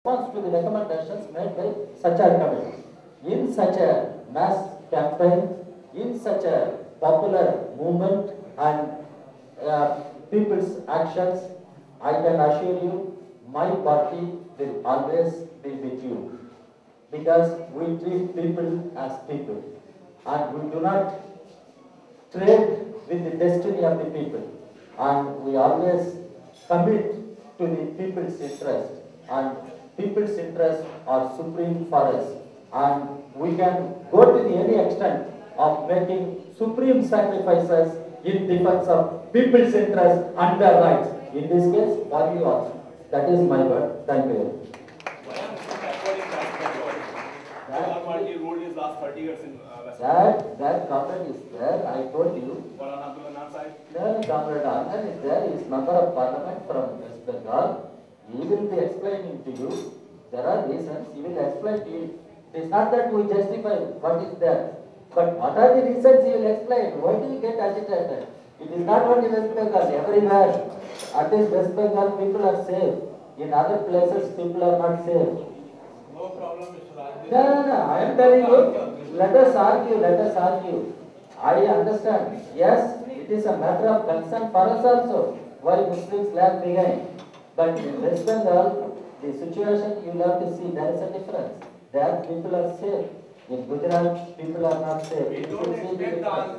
response to the recommendations made by such a committee. In such a mass campaign, in such a popular movement and people's actions, I can assure you, my party will always be with you. Because we treat people as people. And we do not trade with the destiny of the people. And we always commit to the people's interest. And people's interests are supreme for us. And we can go to any extent of making supreme sacrifices in defense of people's interests and their rights. In this case, for you also. That is my word. Thank you. Party ruled his last 30 years in West That government is there. I told you. Maulana Abdul Mannan side. The government Anand is there. He is member of parliament from West Bengal. He will be explaining to you. There are reasons. He will explain to you. It is not that we justify what is there. But what are the reasons he will explain? Why do you get agitated? It is not only West Bengal, everywhere. At least West Bengal people are safe. In other places people are not safe. No problem, Mr. Raj. No. I am telling you, let us argue. I understand. Yes, it is a matter of concern for us also. Why Muslims lag behind. But in West Bengal, the situation you have to see, there is a difference. There people are safe. In Gujarat, people are not safe. We don't expect the answer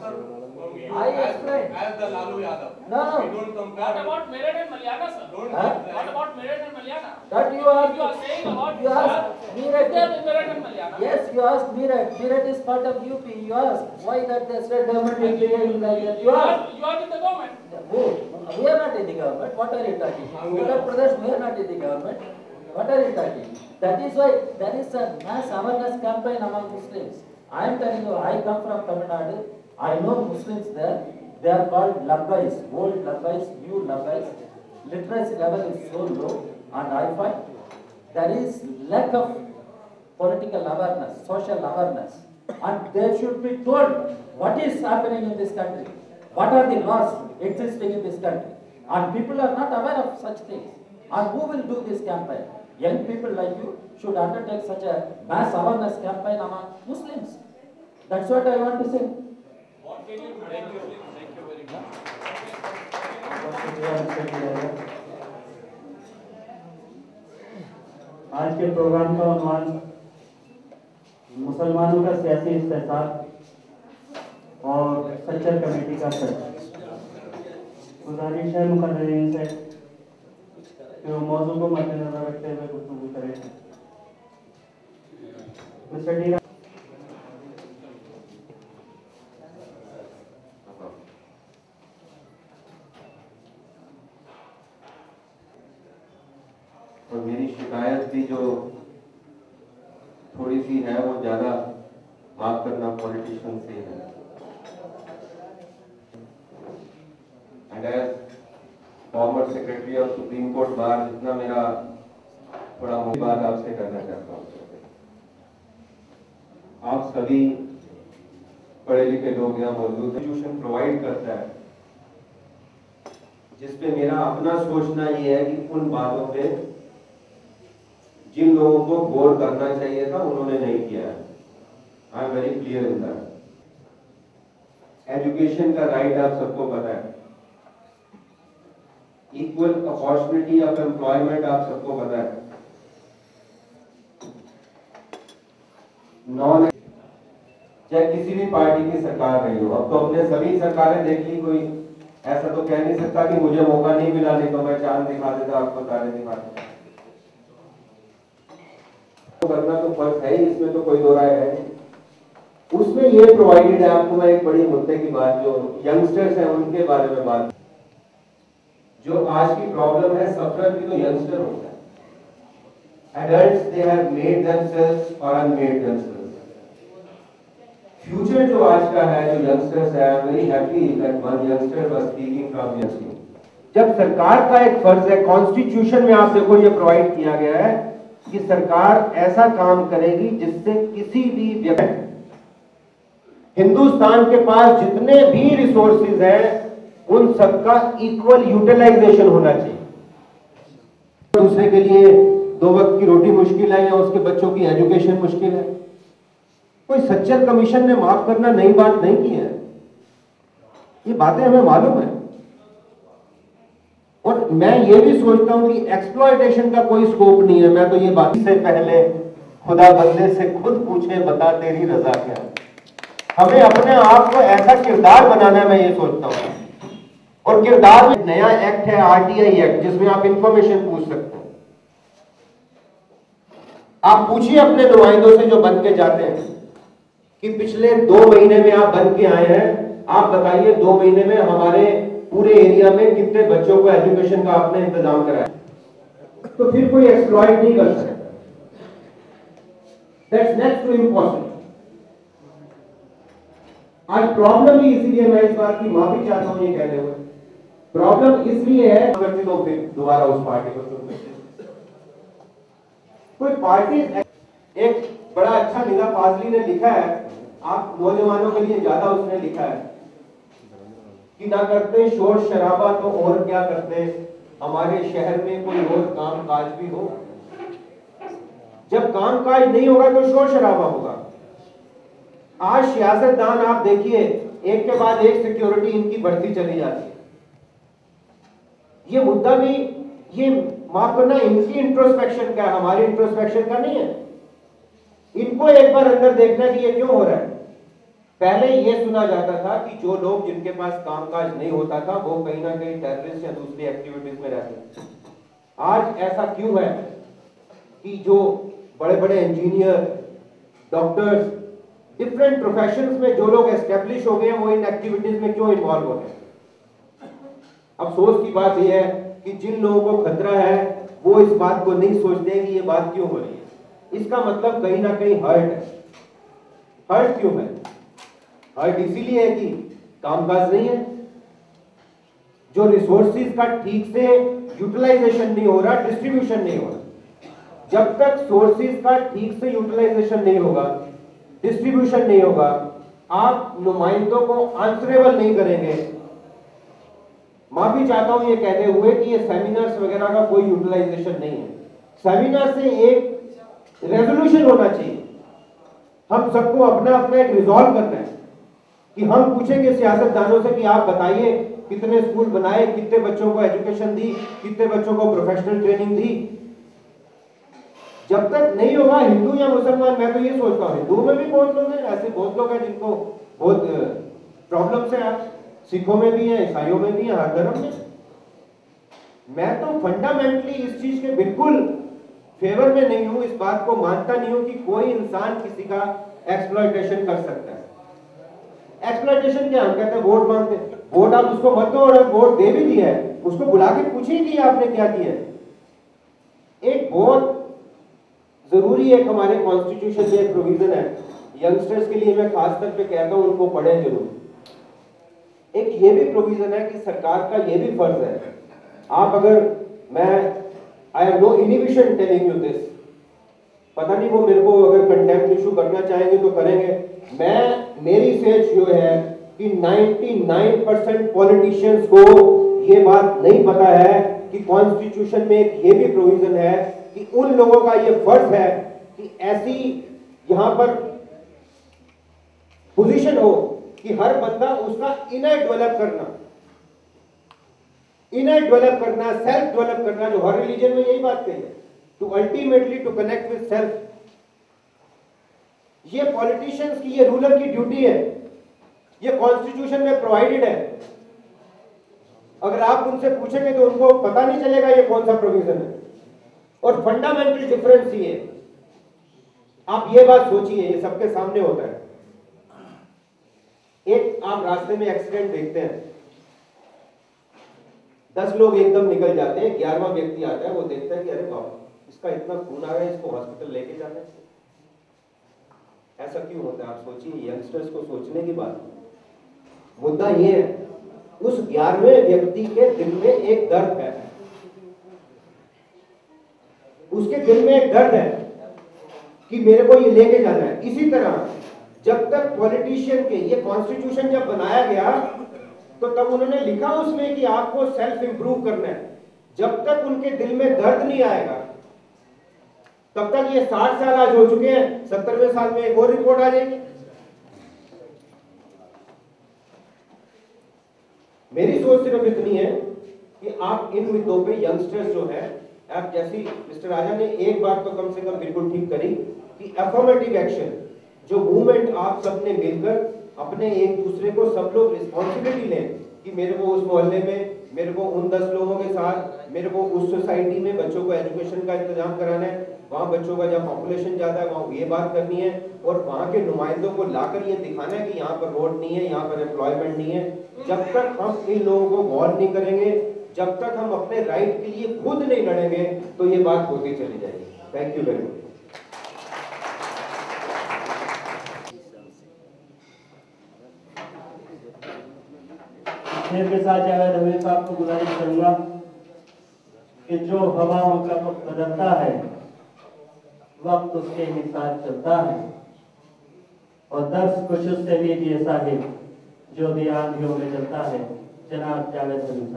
from you I explained. as the Lalu Yadav. No. We don't compare. What about Meerut and Malyana, sir? What about Meerut and Malyana? That You are saying about you asked Meerut Meerut. and Malyana. Yes, you asked Meerut. Meerut is part of UP. You asked why that the state government is behaving like that. You asked. You are in the government. We are not in the government. What are you talking? Uttar Pradesh, we are not in the government. What are you talking? That is why there is a mass awareness campaign among Muslims. I am telling you, I come from Tamil Nadu. I know Muslims there. They are called labbais, old labbais, new labbais. Literacy level is so low, and I find there is lack of political awareness, social awareness, and they should be told what is happening in this country, what are the laws existing in this country, and people are not aware of such things. And who will do this campaign? Young people like you should undertake such a mass awareness campaign among Muslims. That's what I want to say. Thank you very much. आज के programme का उन्वान मुसलमानों का सियासी इस्तेहसाल और Sachar committee का सच। गुजारिश है मुकर्रीन से कि वो मौजू को मद्देनजर रखते हुए गुफ्तगू करें। मिस्टर डी और मेरी शिकायत भी जो थोड़ी सी है वो ज़्यादा माफ करना पॉलिटिशियन से है। And as former secretary of supreme court bar, जितना मेरा थोड़ा बात आपसे करना चाहता हूँ। आप सभी पढ़े लिखे लोग यहाँ मौजूद हैं। ट्यूशन प्रोवाइड करता है जिसपे मेरा अपना सोचना ये है कि उन बातों पे जिन लोगों को गौर करना चाहिए था उन्होंने नहीं किया है। I am very clear in that. Education का राइट आप सबको पता है, इक्वल अपॉर्चुनिटी ऑफ एम्प्लॉयमेंट आप सबको पता है, नॉन चाहे किसी भी पार्टी की सरकार रही हो। अब तो अपने सभी सरकारें देख ली, कोई ऐसा तो कह नहीं सकता कि मुझे मौका नहीं मिला, नहीं तो मैं चांद दिखा देता, आपको तारे दिखा देता। करना तो फर्ज है ही, इसमें तो कोई दो राय है नहीं। उसमें ये प्रोवाइडेड है आपको। मैं एक बड़ी मुद्दे की बात, जो यंगस्टर्स हैं उनके बारे में बात, जो आज की प्रॉब्लम है सफर भी तो यंगस्टर होता है। Adults they have made themselves और अनमेड देमसेल्व्स। फ्यूचर जो आज का है, जो यंगस्टर्स है, I am very happy that one youngster was speaking from youngster. जब सरकार का एक फर्ज है, कॉन्स्टिट्यूशन में आप देखो ये प्रोवाइड किया गया है कि सरकार ऐसा काम करेगी जिससे किसी भी व्यक्ति, हिंदुस्तान के पास जितने भी रिसोर्सेज हैं उन सबका इक्वल यूटिलाइजेशन होना चाहिए। दूसरे के लिए दो वक्त की रोटी मुश्किल है या उसके बच्चों की एजुकेशन मुश्किल है। कोई सच्चर कमीशन ने माफ करना नई बात नहीं की है, ये बातें हमें मालूम है। और मैं ये भी सोचता हूं कि एक्सप्लॉयटेशन का कोई स्कोप नहीं है। मैं तो ये बात से पहले खुदा बंदे से खुद पूछे बता तेरी रजा क्या है। हमें अपने आप को ऐसा किरदार बनाना है, मैं ये सोचता हूं। और किरदार में नया एक्ट है आरटीआई एक्ट, जिसमें आप इंफॉर्मेशन पूछ सकते हैं। आप पूछिए अपने नुमाइंदों से जो बन के जाते हैं कि पिछले 2 महीने में आप बन के आए हैं, आप बताइए 2 महीने में हमारे पूरे एरिया में कितने बच्चों को एजुकेशन का आपने इंतजाम कराया। तो फिर कोई एक्सप्लॉइट नहीं कर सकता। That's next to impossible. आज प्रॉब्लम ही इसीलिए, मैं इस बात की माफी चाहता हूं ये कहते हुए, प्रॉब्लम इसलिए है करती तो फिर दोबारा उस पार्टी को चुन सकते। कोई पार्टी, एक बड़ा अच्छा निदा फाजली ने लिखा है, आप नौजवानों के लिए ज्यादा उसने लिखा है कि ना करते शोर शराबा तो और क्या करते, हमारे शहर में कोई और काम काज भी हो। जब काम काज नहीं होगा तो शोर शराबा होगा। आज सियासतदान आप देखिए, एक के बाद एक सिक्योरिटी इनकी बढ़ती चली जाती है। ये मुद्दा भी, ये माफ करना, इनकी इंट्रोस्पेक्शन का है, हमारी इंट्रोस्पेक्शन का नहीं है। इनको एक बार अंदर देखना कि ये क्यों हो रहा है। पहले ये सुना जाता था कि जो लोग जिनके पास कामकाज नहीं होता था वो कहीं ना कहीं टेररिस्ट या दूसरी एक्टिविटीज में रहते थे। आज ऐसा क्यों है कि जो बड़े बड़े इंजीनियर, डॉक्टर्स, डिफरेंट प्रोफेशंस में जो लोग एस्टेब्लिश हो गए हैं वो इन एक्टिविटीज में क्यों इन्वॉल्व हो रहे हैं। अफसोस की बात यह है कि जिन लोगों को खतरा है वो इस बात को नहीं सोचते कि ये बात क्यों हो रही है। इसका मतलब कहीं ना कहीं हर्ट है। हर्ट क्यों है? हर्ट इसीलिए है कि कामकाज नहीं है, जो रिसोर्सेज का ठीक से यूटिलाइजेशन नहीं हो रहा, डिस्ट्रीब्यूशन नहीं हो रहा। जब तक सोर्सेज का ठीक से यूटिलाइजेशन नहीं होगा, डिस्ट्रीब्यूशन नहीं होगा, आप नुमाइंदों को आंसरेबल नहीं करेंगे। माफी चाहता हूं ये कहते हुए कि ये सेमिनार्स वगैरह का कोई यूटिलाइजेशन नहीं है। सेमिनार से एक रेजोल्यूशन होना चाहिए। हम सबको अपना अपना एक रिजॉल्व करना है कि हम पूछेंगे सियासतदानों से कि आप बताइए कितने स्कूल बनाए, कितने बच्चों को एजुकेशन दी, कितने बच्चों को प्रोफेशनल ट्रेनिंग दी। जब तक नहीं होगा, हिंदू या मुसलमान, मैं तो ये सोचता हूँ हिंदुओं में भी बहुत लोग हैं, ऐसे बहुत लोग हैं जिनको बहुत प्रॉब्लम्स है। सिखों में भी है, ईसाइयों में भी है, हर धर्म में। मैं तो फंडामेंटली इस चीज के बिल्कुल फेवर में नहीं हूं, इस बात को मानता नहीं हूं कि कोई इंसान किसी का एक्सप्लॉयटेशन कर सकता है। एक्सप्लॉयटेशन क्या, हम कहते हैं वोट मांगते हैं, वोट आप उसको मत दो, और वोट दे भी दिया है उसको बुला के पूछिए कि आपने क्या किया है। एक बहुत जरूरी एक हमारे कॉन्स्टिट्यूशन में एक प्रोविजन है, यंगस्टर्स के लिए मैं खास तौर पे कहता हूं उनको पढ़ें जरूर। एक ये भी प्रोविजन है कि सरकार का ये भी फर्ज है, आप अगर, मैं I have no inhibition telling you this, पता नहीं वो मेरे को अगर कंटेम्प्ट इशू करना चाहेंगे तो करेंगे। मेरी सोच जो है कि 99% पॉलिटिशियंस को ये बात नहीं पता है कि कॉन्स्टिट्यूशन में एक ये भी प्रोविजन है कि उन लोगों का ये फर्ज है कि ऐसी यहां पर पोजीशन हो कि हर बंदा उसका इनर डेवलप करना, सेल्फ डेवलप करना, जो हर रिलीजन में यही बात कही है, to ultimately to connect with self. ये पॉलिटिशियंस की, ये रूलर की ड्यूटी है, ये कॉन्स्टिट्यूशन में प्रोवाइडेड है। अगर आप उनसे पूछेंगे तो उनको पता नहीं चलेगा ये कौन सा प्रोविजन है। और फंडामेंटल डिफरेंस ये, आप ये बात सोचिए, ये सबके सामने होता है। एक आप रास्ते में एक्सीडेंट देखते हैं, 10 लोग एकदम निकल जाते हैं, 11वां व्यक्ति आता है, वो देखता है कि अरे बाबा इसका इतना खून आ रहा है, इसको हॉस्पिटल लेके जाना है। ऐसा क्यों होता है? आप सोचिए, यंगस्टर्स को सोचने की बात। मुद्दा ये है, उस 11वें व्यक्ति के दिल में एक दर्द है, उसके दिल में एक दर्द है कि मेरे को ये लेके जाना है। इसी तरह जब तक पॉलिटिशियन के, ये कॉन्स्टिट्यूशन जब बनाया गया तो तब उन्होंने लिखा उसमें कि आपको सेल्फ इंप्रूव करना है। जब तक उनके दिल में दर्द नहीं आएगा, तब तक ये 60 साल आज हो चुके हैं, 70वें साल में एक और रिपोर्ट आ जाएगी। मेरी सोच सिर्फ इतनी है कि आप इन मुद्दों पे यंगस्टर्स जो है, आप जैसी मिस्टर राजा ने एक बात तो कम से कम बिल्कुल ठीक करी कि अफर्मेटिव एक्शन जो मूवमेंट आप सबने मिलकर अपने एक दूसरे को सब लोग रिस्पॉन्सिबिलिटी लें कि मेरे को उस मोहल्ले में, मेरे को उन 10 लोगों के साथ, मेरे को उस सोसाइटी में बच्चों को एजुकेशन का इंतजाम कराना है, वहाँ बच्चों का जब पॉपुलेशन ज्यादा है वहाँ ये बात करनी है, और वहाँ के नुमाइंदों को लाकर ये दिखाना है कि यहाँ पर रोड नहीं है, यहाँ पर एम्प्लॉयमेंट नहीं है। जब तक हम इन लोगों को गौर नहीं करेंगे, जब तक हम अपने राइट के लिए खुद नहीं लड़ेंगे, तो ये बात होती चली जाएगी। Thank you very much. शेर के साथ जावेद हमीद साहब को गुजारिश करूंगा कि जो हवाओं का वक्त बदलता है, वक्त उसके ही साथ चलता है, और दर्स कुछ उससे भी ऐसा है जो भी आंधियों में चलता है। जनाब जावेद हमीद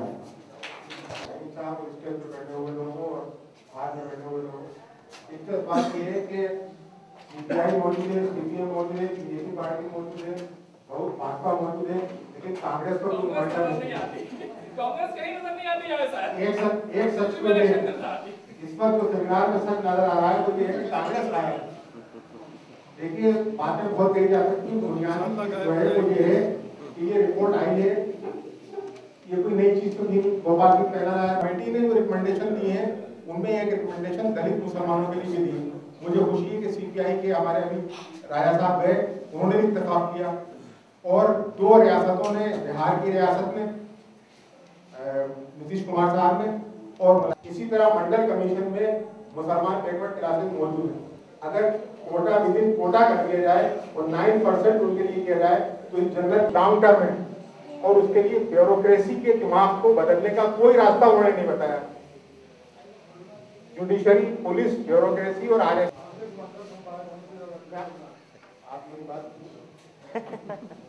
साहब स्टेज पे बैठे हुए लोगों और बाहर में बैठे हुए लोगों, एक बात ये है कि सीपीआई मौजूद है, सीपीएम मौजूद है, बीजेपी पार्टी मौजूद है, बहुत भाजपा मौजूद है, लेकिन कांग्रेस को कोई मानता नहीं। कांग्रेस कहीं नजर नहीं आती है सर। एक सच को इस पर जो सेमिनार में सच नजर आ रहा है वो ये है कि कांग्रेस लाया है। देखिए बातें बहुत कही जा सकती है, बुनियादी जो है वो ये है कि ये रिपोर्ट आई है, ये कोई नई चीज तो नहीं, गोपाल की पहला आया। कमेटी ने जो रिकमेंडेशन दी है उनमें एक रिकमेंडेशन दलित मुसलमानों के लिए भी दी। मुझे खुशी है कि सीपीआई के हमारे अभी राजा साहब गए, उन्होंने भी इत्तेफाक किया, और 2 रियासतों ने, बिहार की रियासत ने नीतीश कुमार साहब ने, और इसी तरह मंडल कमीशन में मुसलमान बैकवर्ड क्लासेस मौजूद है। अगर कोटा विदिन कोटा कर दिया जाए और 9% उनके लिए किया जाए तो इन जनरल लॉन्ग टर्म है, और उसके लिए ब्यूरोक्रेसी के दिमाग को बदलने का कोई रास्ता उन्होंने नहीं बताया। जुडिशरी, पुलिस, ब्यूरोक्रेसी और आर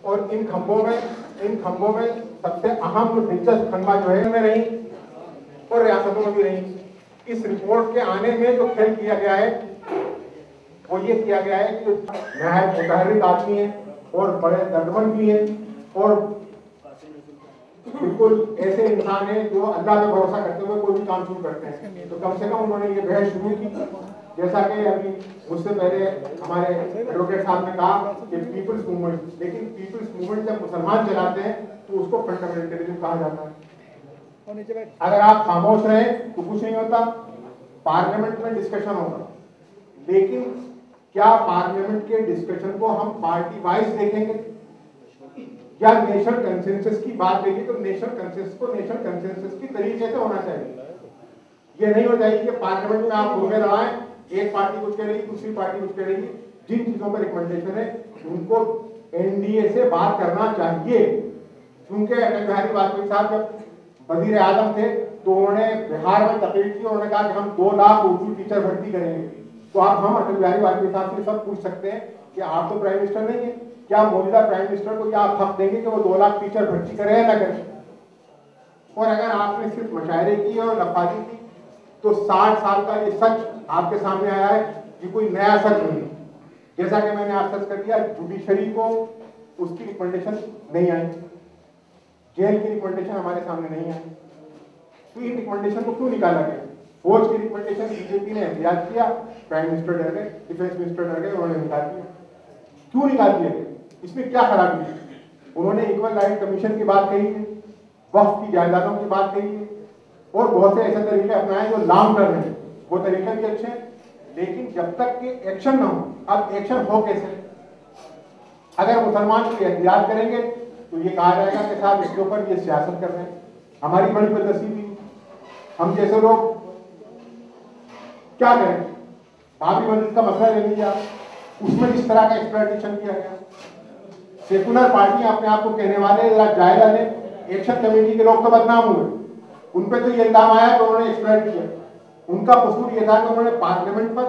और इन खंभों में सबसे अहम दिलचस्प खंभा जो है में रही और रियासतों में भी रही। इस रिपोर्ट के आने में जो खेल किया गया है वो ये किया गया है कि नहायत मुतहर्रिक आदमी है और बड़े दर्दमंद भी है और बिल्कुल ऐसे इंसान है जो अल्लाह पे भरोसा करते हुए कोई भी काम शुरू करते हैं। तो कम से कम उन्होंने ये बहस शुरू की, जैसा कि अभी मुझसे पहले हमारे एडवोकेट साहब ने कहा कि पीपल्स मूवमेंट, लेकिन पीपल्स मूवमेंट जब मुसलमान चलाते हैं तो उसको फंडामेंटलिज्म कहा जाता है। अगर आप खामोश रहे तो कुछ नहीं होता, पार्लियामेंट में डिस्कशन होगा, लेकिन क्या पार्लियामेंट के डिस्कशन को हम पार्टी वाइज देखेंगे या नेशनल कंसेंसस की बात देखिए तो नेशनल कंसेंसस को नेशनल कंसेंसस की तरीके से होना चाहिए। ये नहीं हो जाएगी कि पार्लियामेंट में आप घूमे रहे, एक पार्टी कुछ कह रही, दूसरी पार्टी कुछ कह रही। जिन चीजों पर रिकमेंडेशन है उनको एनडीए से बात करना चाहिए, क्योंकि अटल बिहारी वाजपेयी साहब जब वजीर आजम थे तो उन्होंने बिहार में तकरीर की, उन्होंने कहा कि हम 2 लाख उर्दू टीचर भर्ती करेंगे। तो आप हम अटल बिहारी वाजपेयी साहब से सब पूछ सकते हैं कि आप तो प्राइम मिनिस्टर नहीं है, क्या मौजूदा प्राइम मिनिस्टर को क्या आप हक देंगे कि वो 2 लाख टीचर भर्ती करें या ना करें? और अगर आपने सिर्फ मशायरे की और लफाजी की तो 60 साल का ये सच आपके सामने आया है कि कोई नया सच नहीं। जैसा कि मैंने आप सच कर दिया, जुडिशरी को उसकी रिकमेंडेशन नहीं आई, जेल की रिकमेंडेशन हमारे सामने नहीं आई, तो इन रिकमेंडेशन को क्यों निकाला गया? फौज की रिकमेंडेशन बीजेपी ने एहतियात किया, प्राइम मिनिस्टर डर गए, डिफेंस मिनिस्टर डर गए, उन्होंने निकाल दिया। क्यों निकाल दिया? इसमें क्या खराबी है? उन्होंने इक्वल राइट कमीशन की बात कही है, वक्फ की जायदादों की बात कही है, और बहुत से ऐसे तरीके अपनाए जो लॉन्ग टर्म है, वो तरीके भी अच्छे हैं, लेकिन जब तक कि एक्शन ना हो, अब एक्शन हो कैसे? अगर मुसलमान को एहतियात करेंगे तो ये कहा जाएगा कि साहब इसके ऊपर ये सियासत कर रहे हैं। हमारी बड़ी बदनसीबी थी, हम जैसे लोग क्या करें? बाबरी मस्जिद का मसला ले लीजिए आप, उसमें इस तरह का एक्सप्लॉयटेशन किया गया। सेकुलर पार्टी अपने आप को कहने वाले जरा जायजा लें, एक्शन कमेटी के लोग तो बदनाम हुए, उन पे तो ये इल्जाम आया तो उन्होंने एक्सप्लॉइट किया। उनका कसूर ये था कि उन्होंने पार्लियामेंट पर,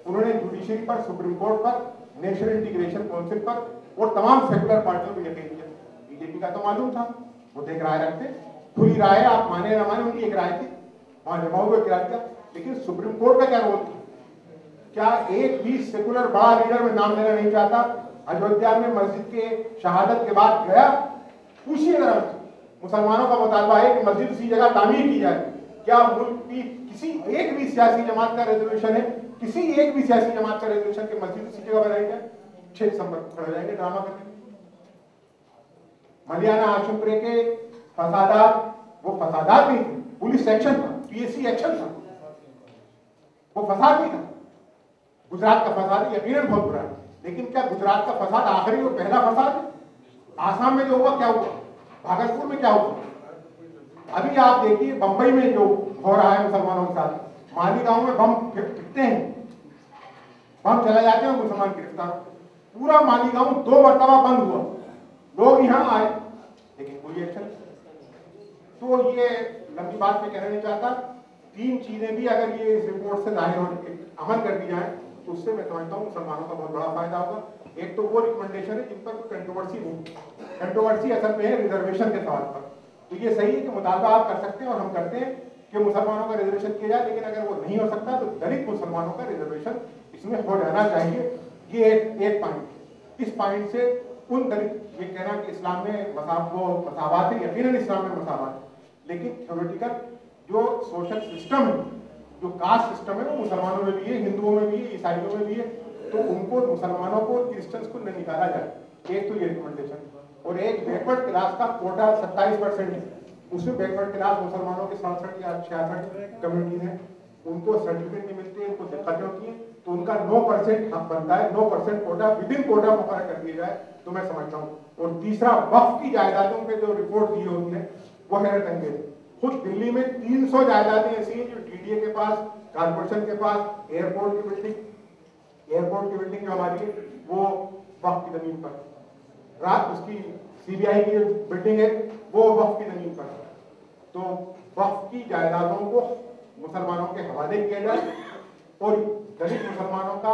उन्होंने जुडिशरी पर, सुप्रीम कोर्ट पर, नेशनल इंटीग्रेशन काउंसिल पर और तमाम सेकुलर पार्टियों को यकीन किया। बीजेपी का तो मालूम था, वो तो एक राय रखते, खुली राय, आप माने ना माने, उनकी एक राय थी, वहां जमाओ को एक राय था, लेकिन सुप्रीम कोर्ट का क्या रोल था? क्या एक भी सेकुलर बड़ा लीडर में नाम लेना नहीं चाहता? अयोध्या में मस्जिद के शहादत के बाद गया, पूछिए जरा, मुसलमानों का मुतालबा है कि मस्जिद उसी जगह तामीर की जाए। क्या मुल्क की किसी एक भी सियासी जमात का रेजोल्यूशन है, किसी एक भी सियासी जमात का रेजोल्यूशन कि मस्जिद उसी जगह बनाई जाए? 6 दिसंबर को खड़े हो जाएंगे ड्रामा करने। मलियाना आशुपुरे के फसादात, वो फसादात नहीं थे, पुलिस एक्शन था, पीएससी एक्शन था, वो फसाद नहीं था। गुजरात का फसाद यकीनन बहुत बुरा है, लेकिन क्या गुजरात का फसाद आखिरी और पहला फसाद है? आसाम में जो हुआ क्या हुआ, भागलपुर में क्या हुआ, अभी आप देखिए बंबई में जो हो रहा है मुसलमानों के साथ, मालीगांव में बम फिरते हैं, बम चला जाते हैं, मुसलमान गिरफ्तार। पूरा मालीगांव 2 मरतबा बंद हुआ, लोग यहाँ आए लेकिन कोई एक्शन। तो ये लंबी बात में कहना नहीं चाहता, 3 चीजें भी अगर ये इस रिपोर्ट से जाहिर होने अमल कर दी जाए तो उससे मैं समझता हूँ मुसलमानों का बहुत बड़ा फायदा होगा। एक तो वो रिकमेंडेशन है जिन पर कोई कंट्रोवर्सी नहीं, कंट्रोवर्सी असल में है रिजर्वेशन के सवाल पर। तो ये सही है कि मुतालबा आप कर सकते हैं और हम करते हैं कि मुसलमानों का रिजर्वेशन किया जाए, लेकिन अगर वो नहीं हो सकता तो दलित मुसलमानों का रिजर्वेशन इसमें हो जाना चाहिए। ये एक पॉइंट। इस पॉइंट से उन दलित, ये कहना कि इस्लाम में मसावात है, यकीनन इस्लाम में मसावात है, लेकिन थ्योरेटिकल जो सोशल सिस्टम है, जो कास्ट सिस्टम है, वो मुसलमानों में भी है, हिंदुओं में भी है, ईसाइयों में भी है। तो उनको, मुसलमानों को, क्रिश्चियंस को न निकाला जाए। एक तो ये रिकमेंडेशन, और एक बैकवर्ड क्लास का कोटा 27% है, उसमें बैकवर्ड क्लास मुसलमानों के 67 या 66 कम्युनिटीज हैं, उनको सर्टिफिकेट नहीं मिलते, उनको दिक्कतें होती हैं, तो उनका 9% हक बनता है, 9% कोटा विदिन कोटा मुकर्रर कर दिया जाए तो मैं समझता हूँ। और तीसरा, वक्फ की जायदादों पे जो रिपोर्ट दी होती है वो हैरत अंगेज। खुद दिल्ली में 300 जायदादें ऐसी हैं जो टीडीए के पास, कारपोरेशन के पास, एयरपोर्ट की बिल्डिंग जो हमारी है वो वक्फ की जमीन पर, रात उसकी सीबीआई की बिल्डिंग है वो वक्फ की जमीन पर। तो वक्फ की जायदादों को मुसलमानों के हवाले किया जाए और दलित मुसलमानों का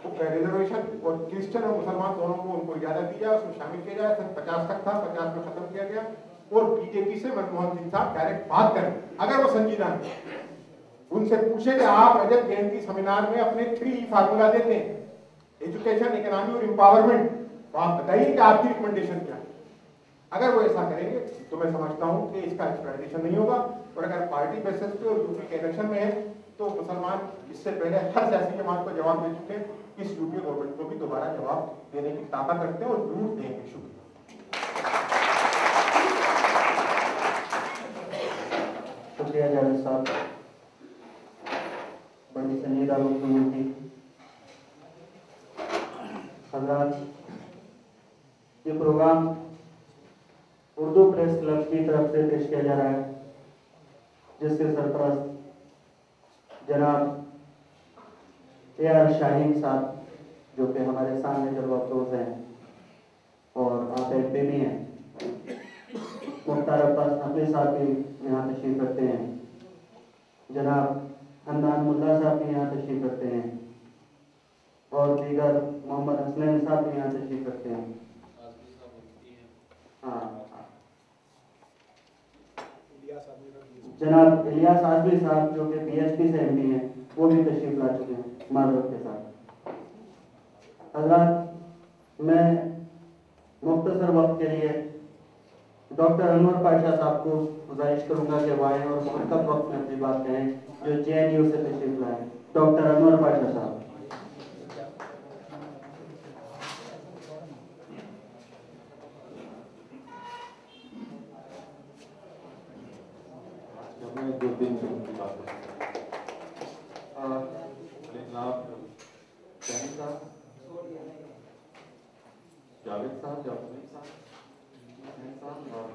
रिजर्वेशन और क्रिश्चियन और मुसलमान दोनों को उनको इजाजत दी जाए, उसमें शामिल किया जाए। सन 50 तक था, 50 में खत्म किया गया। और बीजेपी से मनमोहन सिंह साहब डायरेक्ट बात करें, अगर वो संजीदा है, उनसे पूछे कि आप रजत जयंती सेमिनार में अपने 3 फार्मूला देते हैं, एजुकेशन, इकोनॉमी और एम्पावरमेंट, तो आप बताइए कि आपकी रिकमेंडेशन क्या है। अगर वो ऐसा करेंगे तो मैं समझता हूं कि इसका एक्सप्लॉइटेशन नहीं होगा। और अगर पार्टी बेसिस पे और यूपी के इलेक्शन में है तो मुसलमान इससे पहले हर सियासी जमात को जवाब दे चुके हैं, इस यूपी गवर्नमेंट को भी दोबारा जवाब देने की ताकत रखते हैं और जरूर देंगे। शुक्रिया। शुक्रिया जावेद साहब, बड़ी संजीदा गुफ्तगू थी। हज़रात, ये प्रोग्राम उर्दू प्रेस क्लब की तरफ से पेश किया जा रहा है, जिसके सरपरस्त जनाब AR शाहीन साहब, जो कि हमारे सामने जलवा अफरोज हैं और आप MP भी हैं। मुख्तार अब्बास नकवी साहब भी यहाँ तशरीफ रखते हैं, जनाब हन्नान मुल्ला साहब भी यहाँ तशरीफ रखते हैं और दीगर मोहम्मद हसनैन साहब भी यहाँ तशरीफ रखते हैं। हाँ, जनाब इलियास आजमी साहब जो कि BSP से MP हैं, वो भी तशरीफ ला चुके हैं माजरत के साथ। हज़रात, मैं मुख्तसर वक्त के लिए डॉक्टर अनवर पाशा साहब को गुजारिश करूंगा कि वो आएँ और मुनकब वक्त में अपनी बात कहें, जो JNU से तशरीफ लाए। डॉक्टर अनवर पाशा साहब। जावेद साहब, जावेद साहब और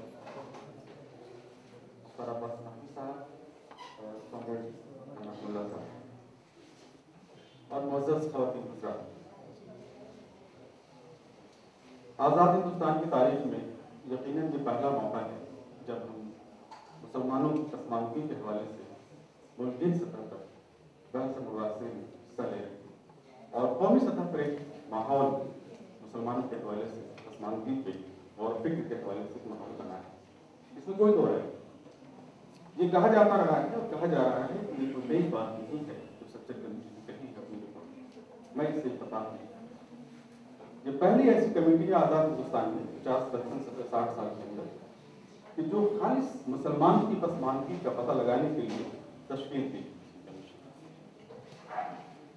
फराबाद नकवी साहब और कॉमरेड अहमदुल्लाह साहब और मुअज़्ज़ज़ ख़वातीन हज़रात, आज़ाद हिंदुस्तान की तारीख में यकीनन ये पहला मौका है जब हम मुसलमानों की तस्मानगी के हवाले से मुल्की सतह पर बहस मुबाहसे में हिस्सा ले रहे हैं और कौमी सतह पर एक माहौल मुसलमानों के हवाले से तस्मानगी पे और फिक्र के हवाले से एक माहौल बना है। इसमें कोई दो राय नहीं। ये कहा जाता रहा है और कहा जा रहा है कि ये कोई नई बात नहीं है जो सच्चर कमेटी ने कही है अपनी मैं इससे बता दूं, ये पहली ऐसी कमेटी है आजाद हिंदुस्तान में 50, 55, 60 साल के अंदर कि जो खालिस मुसलमान की पसमानदगी का पता लगाने के लिए तश्कील दी।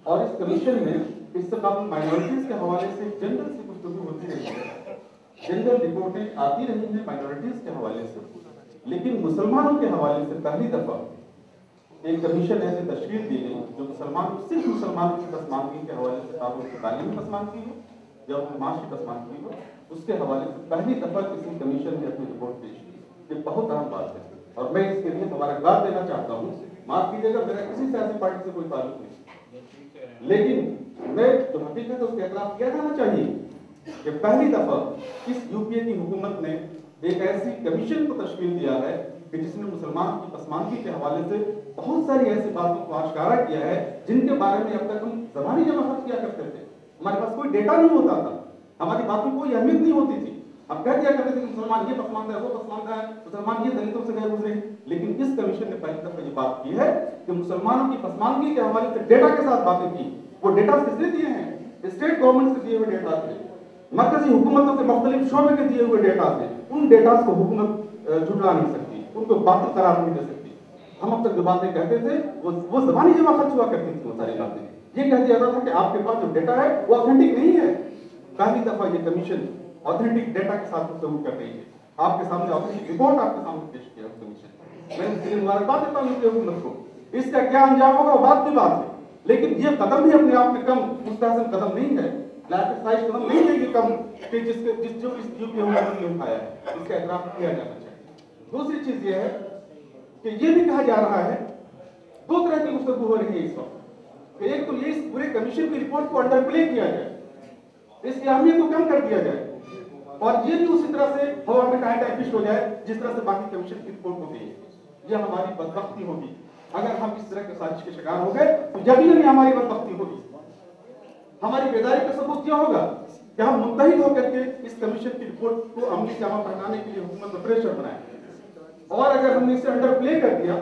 और इस कमीशन में इससे कबल माइनॉरिटीज के हवाले से जनरल से गुफ्तगू होती रही है, जनरल रिपोर्टें आती रही हैं माइनॉरिटीज के हवाले से, लेकिन मुसलमानों के हवाले से पहली दफा एक कमीशन ऐसे तश्कील दी गई जो मुसलमान सिर्फ मुसलमानों की पसमानदगी के हवाले से था, उसकी तालीमी पसमानदगी हो या माश की पसमानदगी हो, उसके हवाले से पहली दफा किसी कमीशन ने अपनी रिपोर्ट पेश की। ये बहुत अहम बात है और मैं इसके लिए मुबारकबाद देना चाहता हूँ। माफ कीजिएगा, मेरा किसी सियासी पार्टी से कोई ताल्लुक नहीं, लेकिन मैं जो हकीकत है उसके खिलाफ किया जाना चाहिए कि पहली दफा इस यूपीए की हुकूमत ने एक ऐसी कमीशन को तश्कील दिया है कि जिसने मुसलमानों की पसमानदगी के हवाले से बहुत सारी ऐसी बातों को आश्कारा किया है जिनके बारे में अब तक हम ज़बानी जमा खर्च किया करते थे, हमारे पास कोई डेटा नहीं होता था, हमारी बातों को कोई अहमियत नहीं होती थी। अब कह दिया करते थे कि मुसलमान ये पसमानदा है, वो पसमानदा है, मुसलमान ये दलितों से गए गुजरे। लेकिन इस कमीशन ने पहली दफा ये बात की है कि मुसलमानों की पसमानदगी के हवाले से डेटा के साथ बातें की। वो डेटा किसने दिए हैं? स्टेट गवर्नमेंट से दिए हुए डेटा थे, मरकजी हुकूमतों के मुख्तलिफ शोबे के दिए हुए डेटा थे। उन डेटा को हुकूमत झुटला नहीं सकती, उनको बातिल करार नहीं दे सकती। हम अब तक जो बातें कहते थे वो ज़बानी जमा खर्च हुआ करती थी। वो सारी बातें ये कह दिया जाता था कि आपके पास जो डेटा है वो ऑथेंटिक नहीं है। पहली दफा ये कमीशन ऑथेंटिक डेटा के साथ गुफ्तगू कर रही है, आपके सामने ऑथेंटिक रिपोर्ट आपके सामने पेश किया कमीशन। मैं इसके लिए मुबारकबाद देता हूँ हुकूमत को। इसका क्या अंजाम होगा बात की बात है, लेकिन ये कदम भी अपने आप में कम मुस्तहसन कदम नहीं है, लाइफ कदम नहीं है कि कम कि जो इस यूपी हुकूमत ने उठाया है, इसका एतराफ किया जाना चाहिए। दूसरी चीज ये है कि ये भी कहा जा रहा है, दो तरह की गुफ्तगू हो रही है इस वक्त। एक तो ये इस पूरे कमीशन की रिपोर्ट को अंडर प्ले किया जाए, इसकी अहमियत को कम कर दिया जाए, और ये भी उसी तरह से हवा में टाइम फिश हो जाए जिस तरह से बाकी कमीशन की रिपोर्ट होती है। यह हमारी बदबख्ती होगी। अगर हम इस तरह के साजिश के शिकार हो गए तो यकीनन हमारी बदबख्ती होगी। हमारी बेदारी का सबूत क्या होगा कि हम मुत्तहिद होकर के इस कमीशन की रिपोर्ट को अमली जामा पहनाने के लिए हुकूमत में प्रेशर बनाए, और अगर हमने इसे अंडर प्ले कर दिया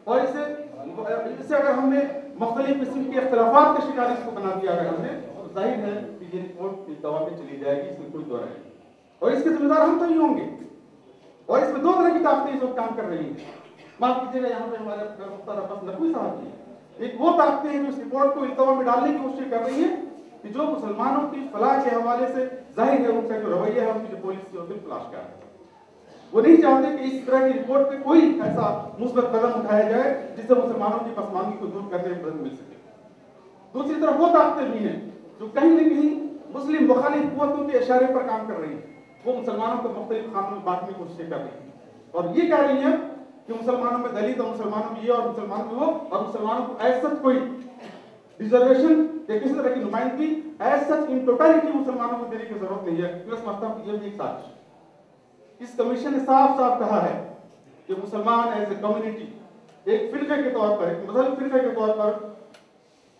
और इसे अगर हमने मुख्तलिफ किस्म के इख्तिलाफात के शिकार इसको बना दिया अगर हमने, तो जाहिर है कि ये रिपोर्ट इस दवा में चली जाएगी, इसमें कोई दौर नहीं, और इसके जिम्मेदार हम तो ही होंगे। और इसमें दो तरह की ताकतें इस वक्त काम कर रही हैं। माफ कीजिएगा, यहाँ पे हमारे मुख्तार अब्बास नकवी साहब जी, एक वो ताकतें हैं जो इस रिपोर्ट को इल्तवा में डालने की कोशिश कर रही है कि जो मुसलमानों की फलाह के हवाले से जाहिर है उनका जो रवैया है, उनकी जो पॉलिसी है, बिल्कुल आश्कार है। वो नहीं चाहते कि इस तरह की रिपोर्ट पे कोई ऐसा मुस्बत कदम उठाया जाए जिससे मुसलमानों की पसमानदगी को दूर करने में मदद मिल सके। दूसरी तरफ वो ताकतें भी हैं जो कहीं न कहीं मुस्लिम मुखालिफ कुव्वतों के इशारे पर काम कर रही है। वो मुसलमानों को मुख्तलिफ खानों में बांटने की कोशिश कर रही है और ये कह रही है कि मुसलमानों में दलित और मुसलमानों में ये और मुसलमानों में वो, और मुसलमानों को ऐसा कोई रिजर्वेशन या किसी तरह की नुमाइंदगी ऐसा इन टोटलिटी मुसलमानों को देने की जरूरत नहीं है। मैं समझता हूं कि ये भी एक साजिश। इस कमीशन ने साफ साफ कहा है कि मुसलमान एज ए कम्युनिटी एक फिरके के तौर पर, एक मजहबी फिरके के तौर पर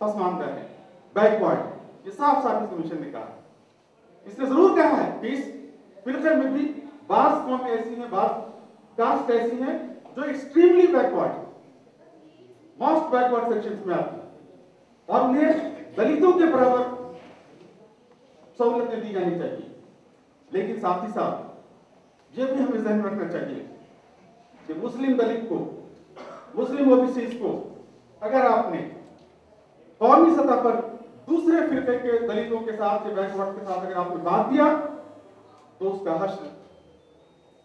पसमानदा है, बैकवर्ड। ये साफ साफ इस कमीशन ने कहा। इसने जरूर कहा है कि इस फिरके में भी बास कौमें ऐसी हैं, बास कास्ट ऐसी हैं जो extremely backward, most backward sections में आती है और उन्हें दलितों के बराबर सहूलतें दी जानी चाहिए। लेकिन साथ ही साथ ये भी हमें ध्यान रखना चाहिए कि मुस्लिम दलित को, मुस्लिम ओबीसीज को अगर आपने कौमी सतह पर दूसरे फिरके के दलितों के साथ या बैकवर्ड के साथ अगर आपने बात दिया तो उसका हश्र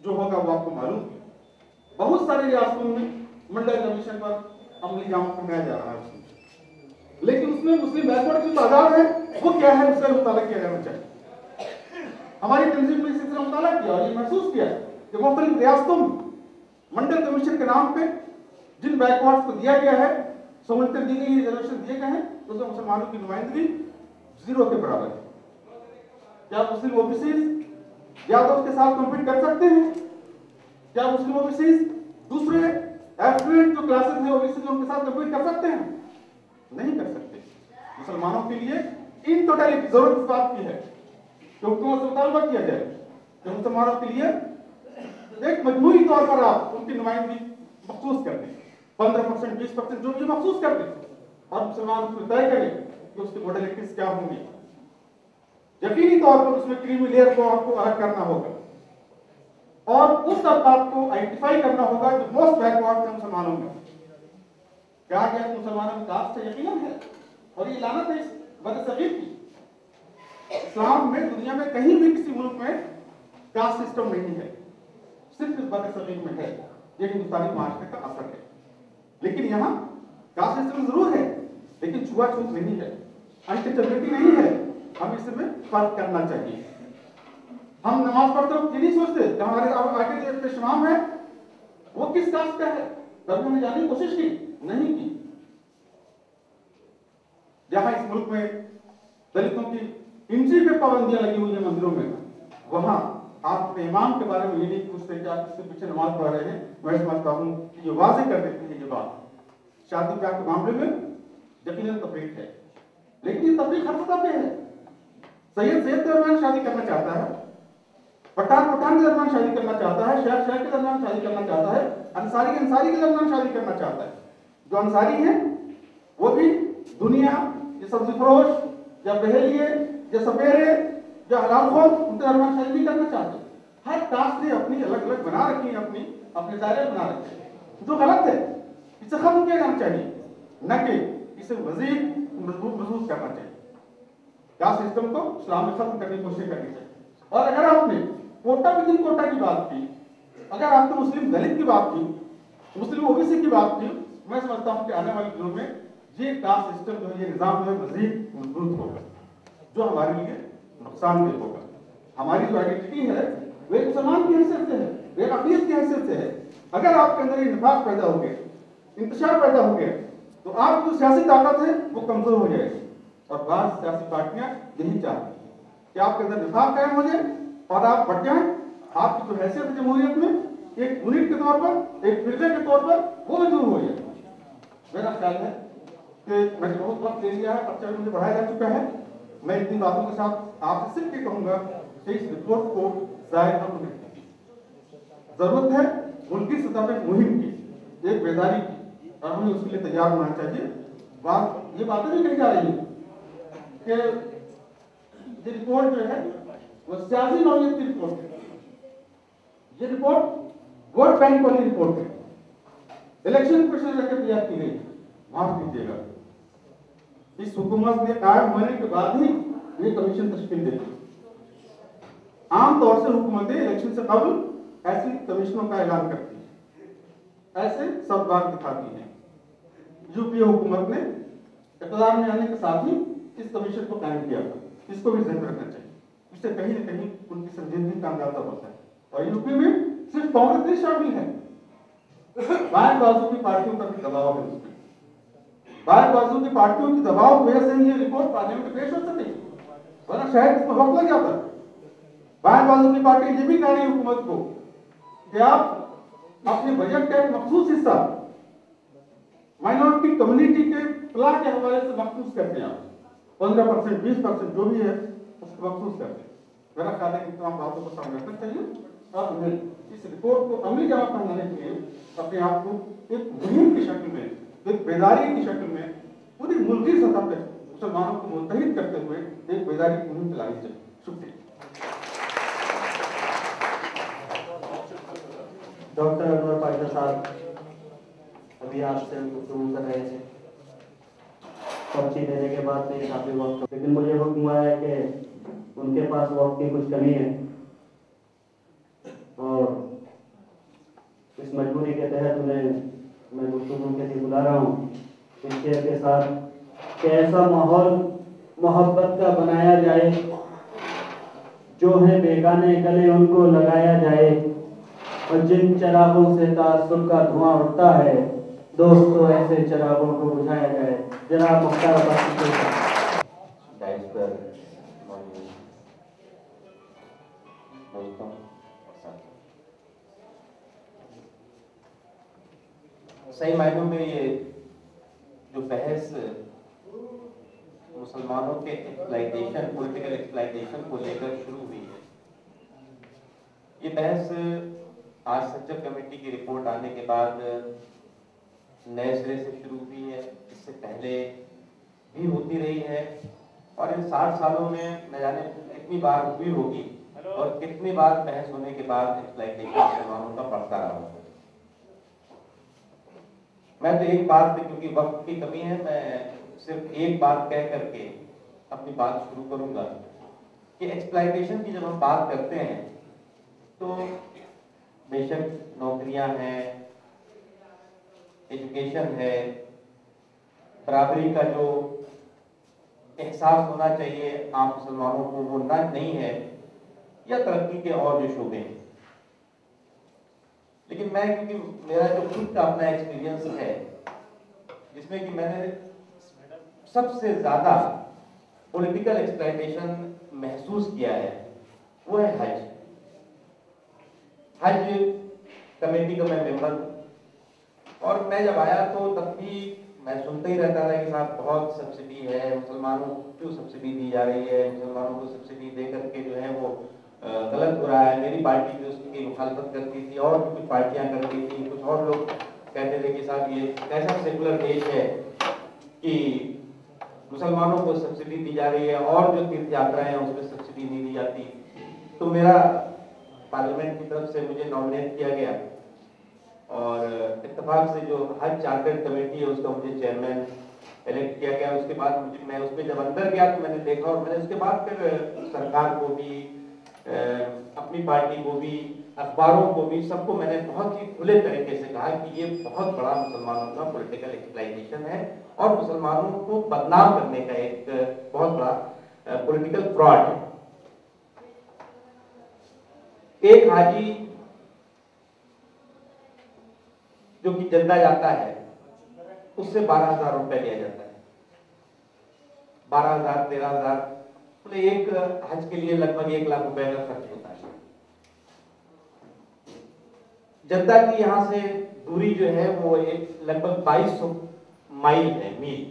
जो होगा वो आपको मालूम है। बहुत सारी रियासतों में मंडल कमीशन पर अमली जामा पहनाया जा रहा है उसमें, लेकिन उसमें मुस्लिम बैकवर्ड की तादाद है वो क्या है उसका मुताला किया जाना चाहिए। हमारी तंजीम ने इसी तरह मुताला किया और ये महसूस किया कि मुख्तलिफ रियासतों में मंडल कमीशन के नाम पे जिन बैकवर्ड्स को दिया गया है, सहूलतें दी गई, रिजर्वेशन दिए गए हैं, उसमें मुसलमानों की नुमाइंदगी जीरो के बराबर है। क्या मुस्लिम ओबीसीज या तो उसके साथ कम्पीट कर सकते हैं? क्या मुस्लिम ओबीसीज दूसरे एफिलिएट जो क्लासेस हैं ओबीसी उनके साथ कम्पीट कर सकते हैं? नहीं कर सकते। मुसलमानों के लिए इन टोटलिटी जरूरत इस बात की है कि हुकूमत से मुतालबा किया जाए कि मुसलमानों के लिए एक मजबूरी तौर पर आप उनकी नुमाइंदगी मखसूस कर दें, 15%, 20% जो भी मखसूस कर दें, और मुसलमान उसमें तय करें कि उसकी मॉडलिटीज क्या होंगी। यकीनी तौर पर उसमें क्रीमी लेयर को आपको अलग करना होगा और उस तबका को आइडेंटिफाई करना होगा जो मोस्ट बैकवर्ड है मुसलमानों में। क्या क्या मुसलमानों में कास्ट से यकीनन है और ये लानत है इस बदसगीर की। इस्लाम में दुनिया में कहीं भी किसी मुल्क में कास्ट सिस्टम नहीं है, सिर्फ इस बदसगीर में है। ये हिंदुस्तानी माशरे का असर है। लेकिन यहाँ कास्ट सिस्टम जरूर है लेकिन छुआछूत नहीं है, अनटचेबिलिटी नहीं है। हम इसमें फर्क करना चाहिए। हम नमाज पढ़ते वक्त ये नहीं सोचते कि हमारे आगे जो पेशवाम है वो किस कास्ट का है। कभी हमने जानने की कोशिश की नहीं की। जहां इस मुल्क में दलितों की एंट्री पे पाबंदियां लगी हुई है मंदिरों में, वहां आप अपने इमाम के बारे में ये नहीं पूछते कि आप इसके पीछे नमाज पढ़ रहे हैं। मैं समझता हूं कि ये वाज़ेह कर देते हैं ये बात। शादी ब्याह के मामले में यकीनन तफरीक है, लेकिन ये तफरीक हर सतह पे है। सैयद के दरमियान शादी करना चाहता है, पठान के दरमियान शादी करना चाहता है, शहर के दरमियान शादी करना चाहता है, अंसारी के दरमियान शादी करना चाहता है। जो अंसारी हैं वो भी दुनिया या सब्जी फरोश या बहेलिए या सपेरे या हलालखोर उनके दरमियान शादी नहीं करना चाहते। हर कास्ट ने अपनी अलग अलग बना रखी है, अपने दायरे बना रखे हैं, जो गलत है। इसे खत्म किया जाना चाहिए, न कि इसे मजीद मजबूत करना चाहिए। कास्ट सिस्टम को इस्लाम में खत्म करने की कोशिश करनी चाहिए। और अगर आपने कोटा विदिन कोटा की बात की, अगर आपने मुस्लिम दलित की बात की, मुस्लिम ओबीसी की बात की, मैं समझता हूं कि आने वाले दिनों में ये कास्ट सिस्टम जो है, ये निजाम जो है मजीद मजबूत होगा, जो हमारे लिए नुकसानदेह होगा। हमारी जो आइडेंटिटी है वो एक मुसलमान की हैसियत से है, एक अक़ीदत की हैसियत से है। अगर आपके अंदर ये निफाक पैदा हो गया, इंतशार पैदा हो गया, तो आपकी जो सियासी ताकत है वो कमजोर हो जाएगी। और बाहर सियासी पार्टियां यही चाहती हैं कि आपके अंदर निफाक कायम हो जाए और आप बढ़ जाएं। आपकी जो हैसियत है जमहूरियत में एक यूनिट के तौर पर, एक फिरके के तौर पर, वो भी दूर हो जाए। मेरा ख्याल है कि मैंने बहुत वक्त ले लिया है, अब चलो मुझे बढ़ाया जा चुका है। मैं इतनी बातों के साथ आपसे सिर्फ ये कहूंगा कि इस रिपोर्ट को जाहिर न करने की जरूरत है। मुल्की सतह पर मुहिम की, एक बेदारी की, और हमें उसके लिए तैयार होना चाहिए। ये बातें भी कही जा रही है कि ये रिपोर्ट जो है वो सियासी नौयत की रिपोर्ट है। ये रिपोर्ट वोट बैंक वाली रिपोर्ट है, इलेक्शन प्रेशर रखकर तैयार की गई। माफ कीजिएगा, इस हुकूमत ने कायम होने के बाद ही ये कमीशन तश्कील देती। आमतौर से हुकूमतें इलेक्शन से कबल ऐसी कमीशनों का ऐलान करती है, ऐसे सब बात दिखाती हैं। यूपीए हुकूमत ने इक़्तिदार में आने के साथ ही इस कमीशन को कायम किया था। इसको भी ध्यान रखना चाहिए, इससे कहीं न कहीं उनकी संजीदगी का अंदाजा होता है। और यूपी में सिर्फ कांग्रेस नहीं शामिल है, बाएं बाजू की पार्टियों का भी दबाव है उसमें। बाएं बाजू की पार्टियों की दबाव की वजह से ये रिपोर्ट पार्लियामेंट में पेश हो सके, वरना शायद इसमें वक्त लग जाता। बाएं बाजू की पार्टी ये भी कह रही हुकूमत को कि आप अपने बजट का एक मखसूस हिस्सा माइनॉरिटी कम्युनिटी के प्लान के हवाले से मखसूस करते हैं। 15%, 20% जो भी है उसको मखसूस करते हैं। मेरा ख्याल है कि तमाम बातों को सामने रखना चाहिए और हमें इस रिपोर्ट को अमली जमा पहनाने के लिए अपने आप को एक मुहिम की शक्ल में, एक बेदारी की शक्ल में पूरी मुल्की सतह पर मुसलमानों को मुत्तहिद करते हुए एक बेदारी की मुहिम चलानी चाहिए। शुक्रिया। डॉक्टर अनवर पाशा साहब अभी आपसे गुफ्तगू कर रहे थे, पर्ची देने के बाद में काफी वक्त, लेकिन मुझे हुक्म हुआ है कि उनके पास वक्त की कुछ कमी है और इस मजबूरी के तहत उन्हें मैं गुफ्तगू के लिए बुला रहा हूँ। इस शेर के साथ कि ऐसा माहौल मोहब्बत का बनाया जाए, जो है बेगाने गले उनको लगाया जाए, और जिन चरागों से तासुब का धुआं उठता है, दोस्तों ऐसे चरागों को बुझाया जाए। जनाब मुख्तार अब्बासी दोस्तों, सही मायनों में ये जो बहस मुसलमानों के एक्सप्लॉइटेशन, पॉलिटिकल एक्सप्लॉइटेशन को लेकर शुरू हुई है, ये बहस आज सज्जर कमेटी की रिपोर्ट आने के बाद नए सिरे से शुरू हुई है। इससे पहले भी होती रही है और इन 60 सालों में न जाने कितनी बार हुई होगी और कितनी बार बहस होने के बाद एक्सप्लॉइटेशन मुसलमानों का बढ़ता रहा होगा। मैं तो एक बात, क्योंकि वक्त की कमी है, मैं सिर्फ एक बात कह करके अपनी बात शुरू करूंगा कि एक्सप्लॉइटेशन की जब हम बात करते हैं तो बेशक नौकरियां हैं, एजुकेशन है, बराबरी का जो एहसास होना चाहिए आम मुसलमानों को वो नहीं है, या तरक्की के और जो शोबे हैं। लेकिन मैं, क्योंकि मेरा जो खुद का अपना एक्सपीरियंस है जिसमें कि मैंने सबसे ज्यादा पॉलिटिकल एक्सप्लॉइटेशन महसूस किया है, वो है हज कमेटी का मैं मेंबर हूं। और मैं जब आया तो तब भी मैं सुनता ही रहता था कि साहब बहुत सब्सिडी है, मुसलमानों को क्यों सब्सिडी दी जा रही है, मुसलमानों को सब्सिडी दे करके जो है वो गलत हो रहा है। मेरी पार्टी भी उसकी मुखालफत करती थी और भी कुछ पार्टियां करती थी, कुछ और लोग कहते थे कि साहब ये कैसा सेकुलर देश है कि मुसलमानों को सब्सिडी दी जा रही है और जो तीर्थ यात्राएं हैं उसमें सब्सिडी नहीं दी जाती। तो मेरा पार्लियामेंट की तरफ से मुझे नॉमिनेट किया गया और इत्तेफाक से जो हज चार्टर्ड कमेटी है उसका मुझे चेयरमैन इलेक्ट किया गया। उसके बाद मुझे, मैं उसमें जब अंदर गया तो मैंने देखा और मैंने उसके बाद फिर सरकार को भी, अपनी पार्टी को भी, अखबारों को भी, सबको मैंने बहुत ही खुले तरीके से कहा कि ये बहुत बड़ा मुसलमानों का पॉलिटिकल एक्सप्लॉइटेशन है और मुसलमानों को बदनाम करने का एक बहुत बड़ा पॉलिटिकल फ्रॉड है। एक हाजी जो कि जद्दा जाता है उससे 12,000 रुपए लिया जाता है, 12,000 13,000, तो एक हज के लिए लगभग 1 लाख रुपए का खर्च होता है। जद्दा की यहां से दूरी जो है वो एक लगभग 2200 माइल है, मील,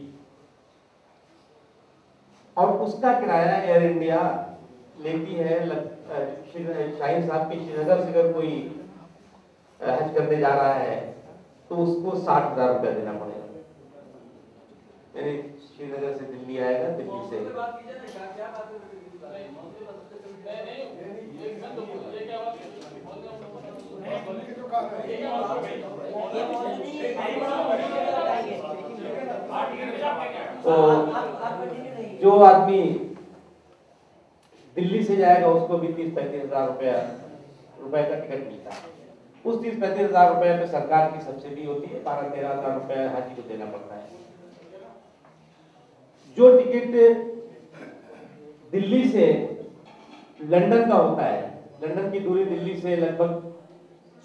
और उसका किराया एयर इंडिया लेती है। शाहीन साहब की श्रीनगर से अगर कोई हज करने जा रहा है तो उसको 60,000 रुपया देना पड़ेगा। यानी श्रीनगर से दिल्ली आएगा, दिल्ली से तो जो आदमी दिल्ली से जाएगा उसको भी 30-35 हजार रुपए का टिकट मिलता है। उस 30-35 हजार रुपए पे सरकार की सब्सिडी होती है, 12-13 हजार रुपए हाजी को देना पड़ता है। जो टिकट दिल्ली से लंदन का होता है, लंदन की दूरी दिल्ली से लगभग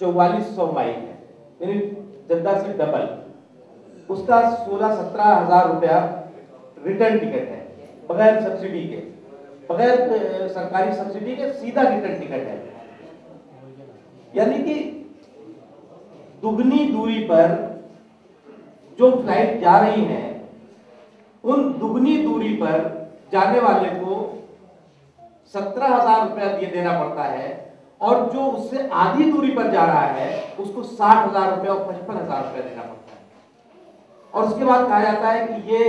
4400 माइल है, यानी जद्दा से डबल, उसका 16-17 हजार रुपया रिटर्न टिकट है, बगैर सब्सिडी के, बगैर सरकारी सब्सिडी के सीधा रिटर्न टिकट है। यानी कि दुगनी दूरी पर जो फ्लाइट जा रही है उन दुगनी दूरी पर जाने वाले को 17,000 रुपया दिए देना पड़ता है, और जो उससे आधी दूरी पर जा रहा है उसको 60,000 रुपया और 55,000 रुपया देना पड़ता है। और उसके बाद कहा जाता है कि ये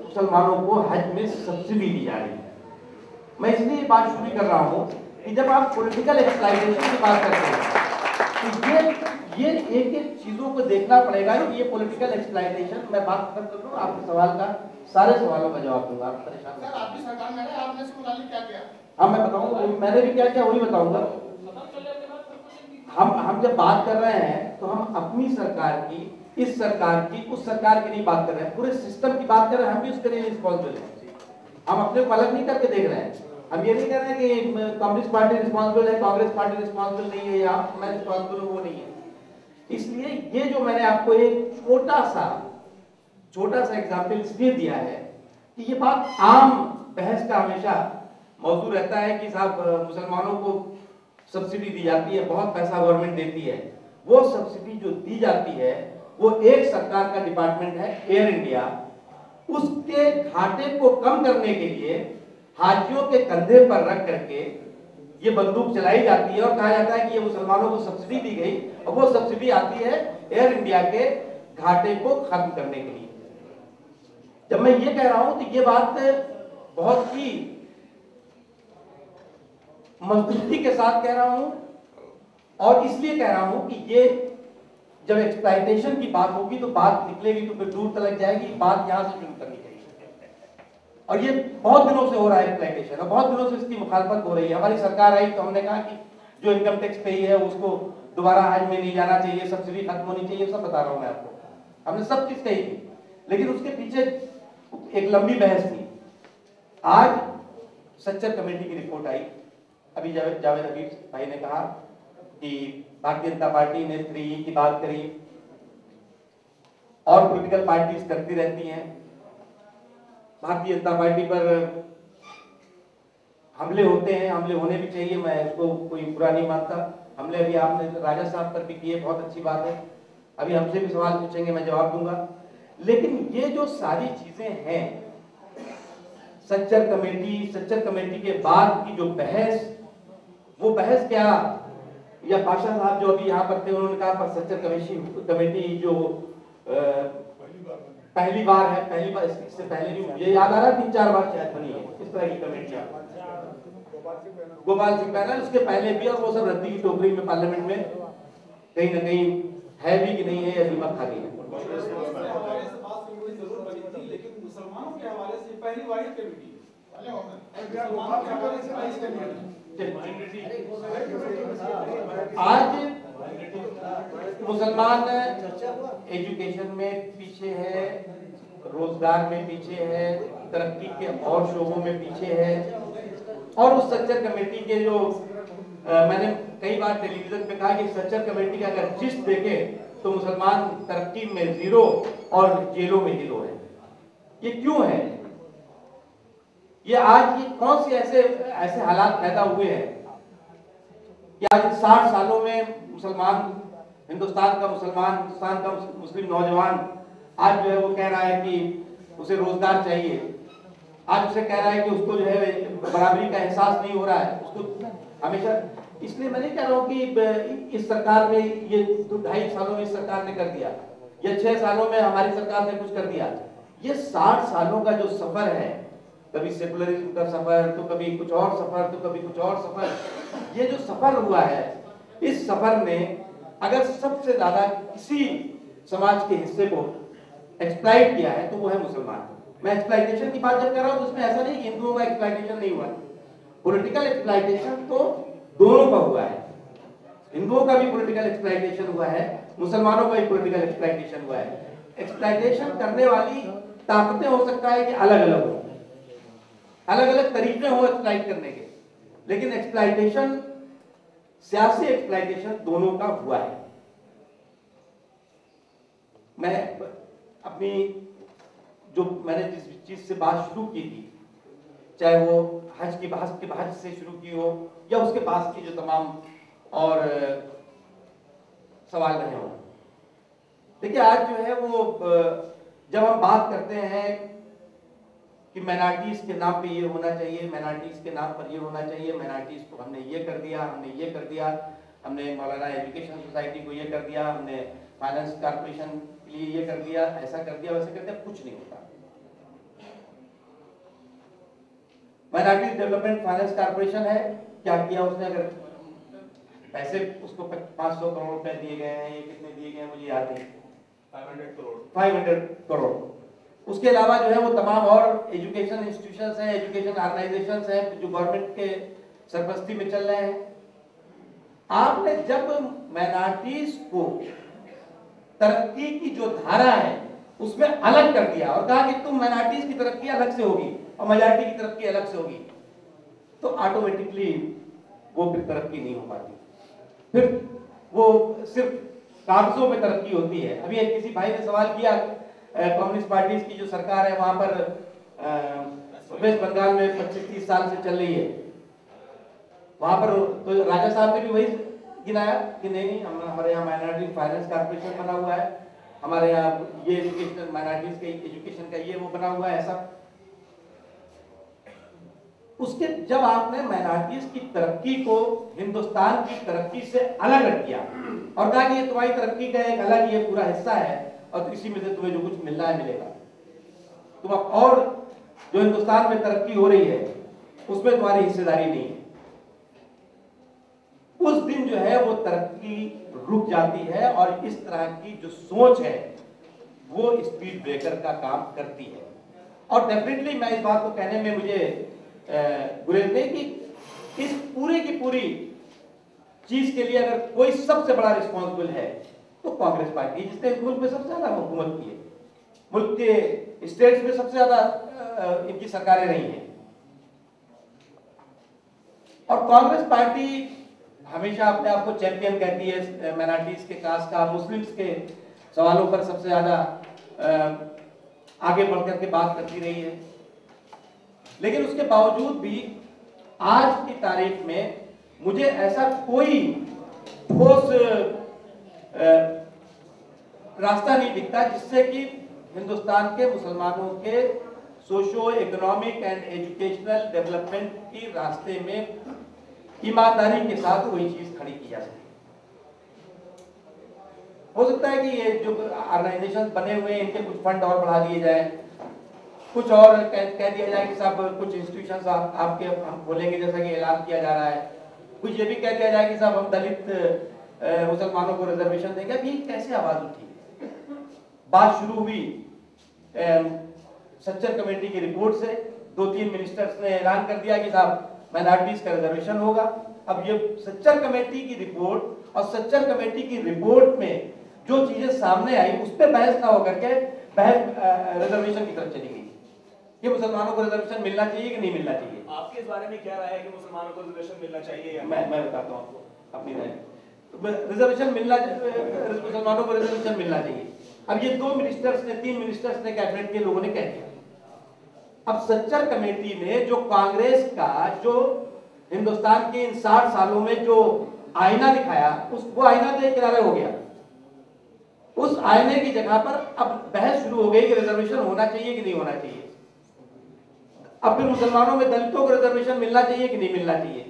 मुसलमानों को हज में सब्सिडी दी जा रही है। मैं इसलिए बात शुरू कर रहा हूं कि जब आप पॉलिटिकल एक्सप्लॉइटेशन की बात करते हैं तो ये एक एक चीजों को देखना पड़ेगा कि ये पॉलिटिकल एक्सप्लॉइटेशन। मैं बात खत्म कर दूं, आपके सवाल का, सारे सवालों का जवाब दूंगा। आप परेशान सर, आपकी सरकार में है, आपने इसके मुताबिक क्या किया? हाँ, मैं बताऊंगा, मैंने भी क्या किया वही बताऊंगा। हम जब बात कर रहे हैं तो हम अपनी सरकार की, इस सरकार की, उस सरकार की नहीं बात कर रहे हैं, पूरे सिस्टम की बात कर रहे हैं। हम भी उसके लिए रिस्पॉन्सिबल हैं, हम अपने को अलग नहीं करके देख रहे हैं। हम ये नहीं कह रहे हैं कि कम्युनिस्ट पार्टी रिस्पॉन्सिबल है, कांग्रेस पार्टी रिस्पॉन्सिबल नहीं है, या मैं रिस्पॉन्सिबल हूं, वो नहीं है। इसलिए ये जो मैंने आपको एक छोटा सा एग्जाम्पल इसलिए दिया है कि ये बात आम बहस का हमेशा मौजू रहता है कि साहब मुसलमानों को सब्सिडी दी जाती है, बहुत पैसा गवर्नमेंट देती है। वो सब्सिडी जो दी जाती है वो एक सरकार का डिपार्टमेंट है, एयर इंडिया, उसके घाटे को कम करने के लिए हाजियों के कंधे पर रख करके ये बंदूक चलाई जाती है और कहा जाता है कि ये मुसलमानों को सब्सिडी दी गई, और वो सब्सिडी आती है एयर इंडिया के घाटे को खत्म करने के लिए। जब मैं ये कह रहा हूं तो ये बात बहुत ही मजबूती के साथ कह रहा हूं, और इसलिए कह रहा हूं कि ये जब एक्सप्लॉयटेशन की बात होगी तो बात निकलेगी तो फिर दूर तक जाएगी, बात यहां से शुरू करनी चाहिए। और ये बहुत दिनों से हो रहा है एक्सप्लॉयटेशन, और बहुत दिनों से इसकी मुखालफत हो रही है। हमारी सरकार आई तो हमने कहा कि जो इनकम टैक्स पे है उसको दोबारा हज में नहीं जाना चाहिए, सब्सिडी खत्म होनी चाहिए, सब बता रहा हूं मैं आपको, हमने सब चीज कही थी। लेकिन उसके पीछे एक लंबी बहस थी। आज सच्चर कमेटी की रिपोर्ट आई, अभी जावेद हबीब भाई ने कहा कि भारतीय जनता पार्टी ने 3E की बात करी, और पॉलिटिकल पार्टीज करती रहती हैं। भारतीय जनता पार्टी पर हमले होते हैं, हमले होने भी चाहिए, मैं इसको कोई बुरा नहीं मानता। हमले अभी आपने राजा साहब पर भी किए, बहुत अच्छी बात है। अभी हमसे भी सवाल पूछेंगे, मैं जवाब दूंगा। लेकिन ये जो सारी चीजें हैं, सच्चर कमेटी के बाद की जो बहस, वो बहस क्या, या पाशा साहब जो अभी यहाँ पर थे उन्होंने कहा पर सच्चर कमेटी जो पहली बार है, पहली बार, इससे पहले भी मुझे याद आ रहा 3-4 बार शायद बनी है इस तरह की कमेटियां, गोपाल सिंह पैनल, उसके पहले भी, और वो सब रद्दी की टोकरी में पार्लियामेंट में कहीं ना कहीं है भी कि नहीं है, या दिमाग खा गई है। लेकिन मुसलमानों के हवाले से पहली वाहिद कमेटी आज मुसलमान एजुकेशन में पीछे है, रोजगार में पीछे है, तरक्की के और शोबों में पीछे है। और उस सच्चर कमेटी के जो मैंने कई बार टेलीविजन पे कहा कि सच्चर कमेटी का अगर जिस्ट देखे तो मुसलमान तरक्की में 0 और जेलों में 0 है। ये क्यों है? ये आज ये कौन से ऐसे हालात पैदा हुए हैं कि आज 60 सालों में हिंदुस्तान का मुस्लिम नौजवान आज जो है वो कह रहा है कि उसे रोजगार चाहिए, आज उसे कह रहा है कि उसको जो है बराबरी का एहसास नहीं हो रहा है, उसको हमेशा। इसलिए मैं नहीं कह रहा हूँ कि इस सरकार में ये 2.5 सालों में इस सरकार ने कर दिया, या 6 सालों में हमारी सरकार ने कुछ कर दिया। ये 60 सालों का जो सफर है, कभी सेकुलरिज्म का सफर, तो कभी कुछ और सफर, तो कभी कुछ और सफर, ये जो सफर हुआ है, इस सफर ने अगर सबसे ज्यादा किसी समाज के हिस्से को एक्सप्लॉइट किया है तो वो है मुसलमान। मैं एक्सप्लॉइटेशन की बात जब कर रहा हूं तो उसमें ऐसा नहीं कि हिंदुओं का एक्सप्लॉइटेशन नहीं हुआ, पॉलिटिकल एक्सप्लॉइटेशन तो दोनों का हुआ है। हिंदुओं का भी पॉलिटिकल एक्सप्लॉइटेशन हुआ है, मुसलमानों का भी पॉलिटिकल एक्सप्लॉइटेशन हुआ है। एक्सप्लॉइटेशन करने वाली ताकतें हो सकता है कि अलग अलग हो, अलग अलग तरीके हो एक्सप्लॉइट करने के, लेकिन एक्सप्लॉइटेशन, सियासी एक्सप्लॉइटेशन दोनों का हुआ है। मैं अपनी जो मैंने जिस चीज से बात शुरू की थी, चाहे वो हज की बहस से शुरू की हो या उसके पास की जो तमाम और सवाल रहे हो, देखिए आज जो है वो जब हम बात करते हैं कि माइनॉरिटीज के नाम पे ये होना चाहिए, माइनॉरिटीज के नाम पर ये होना चाहिए, माइनॉरिटीज को हमने ये कर दिया, हमने ये कर दिया, हमने मौलाना एजुकेशन सोसाइटी को ये कर दिया, हमने फाइनेंस कॉर्पोरेशन के लिए ये कर दिया, ऐसा कर दिया, वैसे कर दिया, कुछ नहीं होता। माइनॉरिटी डेवलपमेंट फाइनेंस कॉर्पोरेशन है, क्या किया उसने? अगर पैसे उसको 500 करोड़ रुपए दिए गए हैं, ये कितने दिए गए हैं मुझे याद नहीं, 500 करोड़। उसके अलावा जो है वो तमाम और एजुकेशन इंस्टीट्यूशंस हैं, एजुकेशन ऑर्गेनाइजेशंस हैं जो गवर्नमेंट के सरपरस्ती में चल रहे हैं। आपने जब माइनॉरिटीज को तरक्की की जो धारा है उसमें अलग कर दिया और कहा कि तुम माइनॉरिटीज की तरक्की अलग से होगी और मेजॉरिटी की तरक्की अलग से होगी, तो ऑटोमेटिकली वो फिर तरक्की नहीं हो पाती, फिर वो सिर्फ कागजों पे तरक्की होती है। अभी एक किसी भाई ने सवाल किया, कम्युनिस्ट पार्टी की जो सरकार है वहां पर वेस्ट बंगाल में 25-30 साल से चल रही है, वहां पर तो राजा साहब ने भी वही गिनाया कि नहीं हमारे यहाँ माइनॉरिटी फाइनेंस कॉर्पोरेशन बना हुआ है, हमारे यहाँ ये एजुकेशन माइनॉरिटीज के एजुकेशन का ये वो बना हुआ है ऐसा। उसके जब आपने माइनॉरिटीज की तरक्की को हिंदुस्तान की तरक्की से अलग रख दिया और कहा कि ये तुम्हारी तरक्की का एक अलग ये पूरा हिस्सा है और इसी में से तुम्हें जो कुछ मिलना है मिलेगा, तुम और जो हिंदुस्तान में तरक्की हो रही है उसमें तुम्हारी हिस्सेदारी नहीं है, उस दिन जो है वो तरक्की रुक जाती है। और इस तरह की जो सोच है वो स्पीड ब्रेकर का काम करती है। और डेफिनेटली मैं इस बात को कहने में मुझे गुरेज नहीं कि इस पूरे की पूरी चीज के लिए अगर कोई सबसे बड़ा रिस्पॉन्सिबल है तो कांग्रेस पार्टी, जिसने इस मुल्क में सबसे ज्यादा हुकूमत की है, मुल्क के स्टेट्स में सबसे ज्यादा इनकी सरकारें रही हैं। और कांग्रेस पार्टी हमेशा अपने आप को चैंपियन कहती है माइनॉरिटीज के, कास्ट का, मुस्लिम्स के सवालों पर सबसे ज्यादा आगे बढ़कर के बात करती रही है। लेकिन उसके बावजूद भी आज की तारीख में मुझे ऐसा कोई ठोस रास्ता नहीं दिखता जिससे कि हिंदुस्तान के मुसलमानों के socio economic and educational development की रास्ते में ईमानदारी के साथ कोई चीज खड़ी की जा सके। हो सकता है कि ये जो ऑर्गेनाइजेशन बने हुए हैं इनके कुछ फंड और बढ़ा दिए जाए, कुछ और कह दिया जाए कि साहब कुछ इंस्टीट्यूशंस आपके हम खोलेंगे जैसा कि ऐलान किया जा रहा है, कुछ ये भी कह दिया जाए कि साहब हम दलित मुसलमानों को रिजर्वेशन देंगे। अब ये कैसे आवाज उठी? बात शुरू हुई सच्चर कमेटी की रिपोर्ट से, 2-3 मिनिस्टर्स ने ऐलान कर दिया कि साहब माइनॉरिटीज का रिजर्वेशन होगा। अब ये सच्चर कमेटी की रिपोर्ट और सच्चर कमेटी की रिपोर्ट में जो चीजें सामने आई उस पर बहस ना होकर के बहस रिजर्वेशन की तरफ चली गई कि मुसलमानों को रिजर्वेशन मिलना चाहिए कि नहीं मिलना चाहिए। आपके इस बारे में क्या राय है कि मुसलमानों को रिजर्वेशन मिलना चाहिए या मैं बताता हूँ आपको अपनी राय। रिजर्वेशन मिलना, मुसलमानों को रिजर्वेशन मिलना चाहिए। अब ये 2 मिनिस्टर्स ने, 3 मिनिस्टर्स ने, कैबिनेट के लोगों ने कह दिया। अब सच्चर कमेटी ने जो कांग्रेस का जो हिंदुस्तान के इन 60 सालों में जो आईना दिखाया, वो आईना तो एक किनारे हो गया। उस आईने की जगह पर अब बहस शुरू हो गई कि रिजर्वेशन होना चाहिए कि नहीं होना चाहिए। अब फिर मुसलमानों में दलितों को रिजर्वेशन मिलना चाहिए कि नहीं मिलना चाहिए।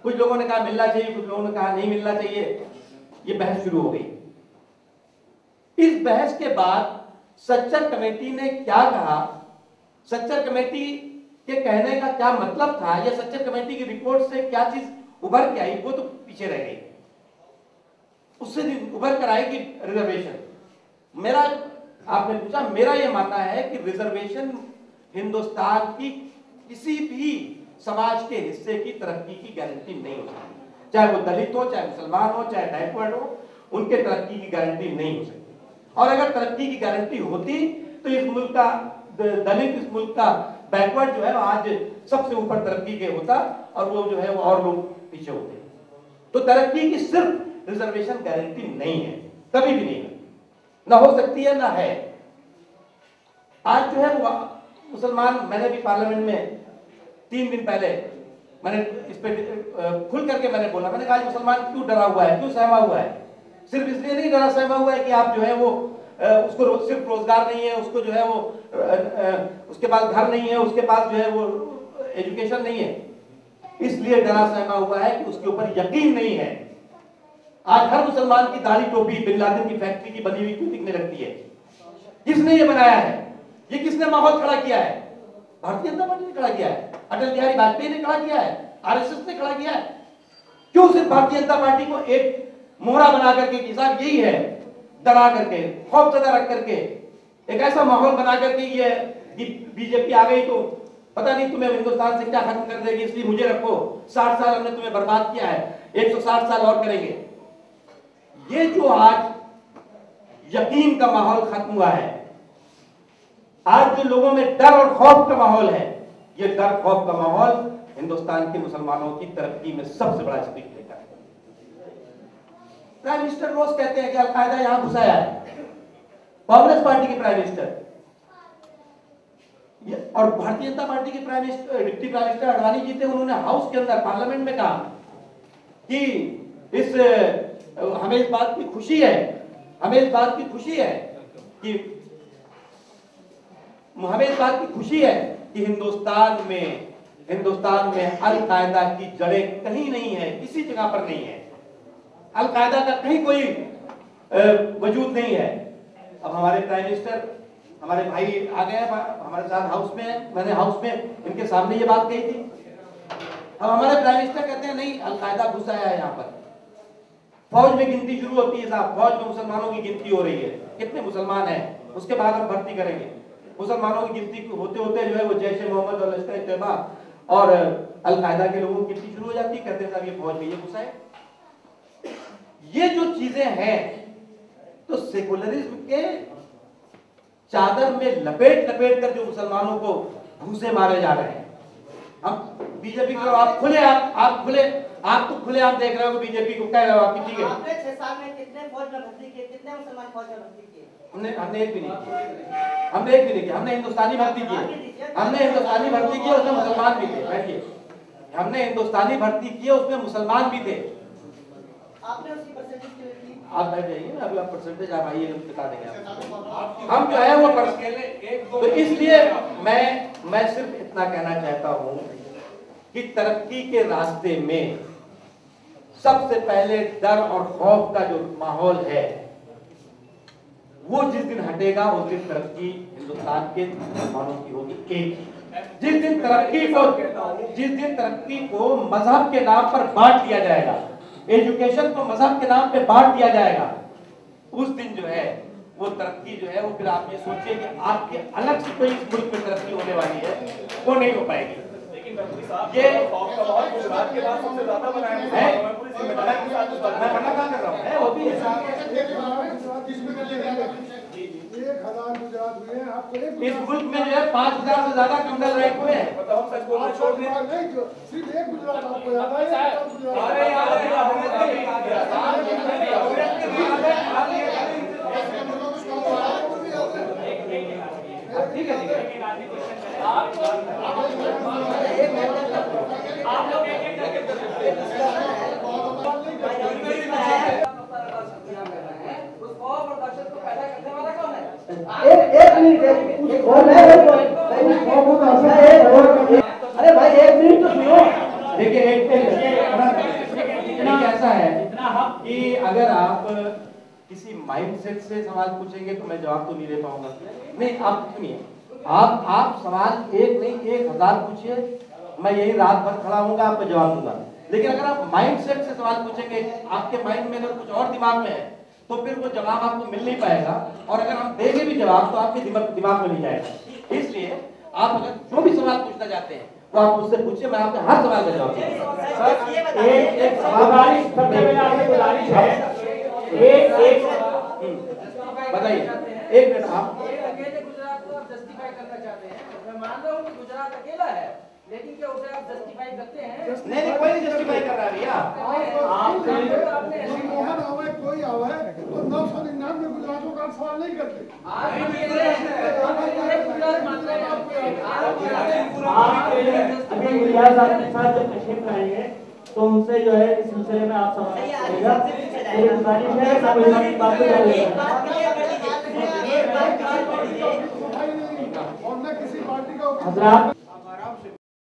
कुछ लोगों ने कहा मिलना चाहिए, कुछ लोगों ने कहा नहीं मिलना चाहिए। ये बहस शुरू हो गई। इस बहस के बाद सच्चर कमेटी ने क्या कहा, सच्चर कमेटी के कहने का क्या मतलब था, या सच्चर कमेटी की रिपोर्ट से क्या चीज उभर के आई, वो तो पीछे रह गई। उससे उभर कर आई कि रिजर्वेशन। मेरा, आपने पूछा, मेरा यह मानना है कि रिजर्वेशन हिंदुस्तान की किसी भी समाज के हिस्से की तरक्की की गारंटी नहीं हो सकती। चाहे वो दलित हो, चाहे मुसलमान हो, चाहे बैकवर्ड हो, उनके तरक्की की गारंटी नहीं हो सकती। और अगर तरक्की की गारंटी होती तो इस मुल्क का दलित, इस मुल्क का बैकवर्ड जो है आज सबसे ऊपर तरक्की के होता और वो जो है वो और लोग पीछे होते। तो तरक्की की सिर्फ रिजर्वेशन गारंटी नहीं है, कभी भी नहीं है, ना हो सकती है ना है। आज जो है वो मुसलमान, मैंने भी पार्लियामेंट में 3 दिन पहले मैंने इस पे खुल करके मैंने बोला, मैंने कहा मुसलमान क्यों डरा हुआ है, क्यों सहमा हुआ है? सिर्फ इसलिए नहीं डरा सहमा हुआ है कि आप जो है वो उसको सिर्फ रोजगार नहीं है, उसको जो है वो उसके पास घर नहीं है, उसके पास जो है वो एजुकेशन नहीं है, इसलिए डरा सहमा हुआ है कि उसके ऊपर यकीन नहीं है। आज हर मुसलमान की दाढ़ी टोपी बिन लादेन की फैक्ट्री की बनी हुई क्यों दिखने लगती है? किसने ये बनाया है? ये किसने माहौल खड़ा किया है? भारतीय जनता पार्टी ने खड़ा किया है, अटल बिहारी वाजपेयी ने खड़ा किया है, आरएसएस ने खड़ा किया है। क्यों सिर्फ भारतीय जनता पार्टी को एक मोहरा बना करके कि साहब यही है, डरा करके, खौफजदा रख करके, एक ऐसा माहौल बना करके ये बीजेपी आ गई तो पता नहीं तुम्हें हिंदुस्तान से क्या खत्म कर देगी, इसलिए मुझे रखो, 60 साल हमने तुम्हें बर्बाद किया है, 160 साल और करेंगे। ये जो आज यकीन का माहौल खत्म हुआ है, आज जो लोगों में डर और खौफ का माहौल है, ये डर खौफ का माहौल हिंदुस्तान के मुसलमानों की तरक्की में सबसे बड़ा स्पीड ब्रेकर है। प्राइम मिनिस्टर रोज कहते हैं कि अलकायदा यहां घुसाया है, कांग्रेस पार्टी के प्राइम मिनिस्टर और भारतीय जनता पार्टी के prime minister, deputy prime minister Advani ji थे, उन्होंने हाउस के अंदर पार्लियामेंट में कहा कि हमें इस बात की खुशी है, हमें इस बात की खुशी है कि हिंदुस्तान में अल-कायदा की जड़ें कहीं नहीं है, किसी जगह पर नहीं है, अल-कायदा का कहीं कोई वजूद नहीं है। अब हमारे प्राइम मिनिस्टर हमारे भाई आ गए हमारे साथ हाउस में, मैंने हाउस में इनके सामने ये बात कही थी। अब हमारे प्राइम मिनिस्टर कहते हैं नहीं अलकायदा घुस आया है यहाँ पर। फौज में गिनती शुरू होती है साहब, फौज में मुसलमानों की गिनती हो रही है, कितने मुसलमान हैं, उसके बाद हम भर्ती करेंगे। मुसलमानों की गिनती होते होते जो है वो जैश ए मोहम्मद और लश्कर ए तैयबा और अलकायदा के लोगों की गिनती शुरू हो जाती है, कहते हैं साहब ये फौज में ये घुसा है। ये जो चीजें हैं तो सेकुलरिज्म के चादर में लपेट लपेट कर जो मुसलमानों को घूसे मारे जा रहे हैं। अब बीजेपी को आप तो खुले आप देख रहे हो बीजेपी को कह रहे हो आप ठीक है। आपने 6 साल में कितने फौज में भर्ती किए, कितने मुसलमान फौज में भर्ती किए? हमने एक भी नहीं किया। हमने हिंदुस्तानी भर्ती की, उसमें मुसलमान भी थे। बैठिए, हमने हिंदुस्तानी भर्ती की, उसमें मुसलमान भी थे। आपने उसकी परसेंटेज की? आप बैठ जाइए ना, अगला परसेंटेज आप आइए, हम बता देंगे आपको। हम जो है वो तो इसलिए मैं सिर्फ इतना कहना चाहता हूं कि तरक्की के रास्ते में सबसे पहले डर और खौफ का जो माहौल है वो जिस दिन हटेगा उस दिन तरक्की हिंदुस्तान के मुसलमानों की होगी एक ही। जिस दिन तरक्की को मजहब के नाम पर बांट दिया जाएगा, एजुकेशन को मजहब के नाम पे बांट दिया जाएगा, उस दिन जो है वो तरक्की जो है वो फिर आप ये सोचिए कि आपके अलग से कोई इस मुल्क में तरक्की होने वाली है वो नहीं हो पाएगी। ये गुजरात के बाद सबसे ज्यादा बनाया है, मैं मना क्या कर रहा हूँ, वो भी इस मुल्क में जो है 5000 से ज्यादा क्रिमिनल रेप हुए हैं। बताओ सच बोल रहे छोड़ दिए, सिर्फ एक गुजरात आपको याद है? ठीक है अरे भाई एक मिनट तो सुनो। देखिए ऐसा है कि अगर आप किसी माइंडसेट से सवाल पूछेंगे तो मैं जवाब तो नहीं दे पाऊंगा। नहीं, आप सुनिए, आप सवाल एक नहीं 1000 पूछिए, मैं यही रात भर खड़ा होऊंगा, आपको जवाब दूंगा। लेकिन अगर आप माइंडसेट से सवाल पूछेंगे, आपके माइंड में अगर कुछ और दिमाग में है तो फिर वो जवाब आपको मिल नहीं पाएगा, और अगर हम देंगे भी जवाब तो आपके दिमाग में नहीं जाएगा। इसलिए आप अगर जो भी सवाल पूछना चाहते हैं तो आप मुझसे पूछिए, मैं आपके हर सवाल का जवाब दूंगा। एक बताइए, एक मिनट आप गुजरात को आप जस्टिफाई करना चाहते हैं। मैं मान रहा हूँ कि गुजरात अकेला है, लेकिन क्या उसे आप जस्टिफाई करते हैं? नहीं, कोई नहीं जस्टिफाई कर रहा है भैया। कोई आवे तो 999 गुजरातों का सवाल नहीं करते। अभी रियाज आपके साथ जब तशरीफ लाएंगे तो उनसे जो है इस सिलसिले में आप सवाल करिएगा। मेरी गुजारिश है और न किसी पार्टी का हजरात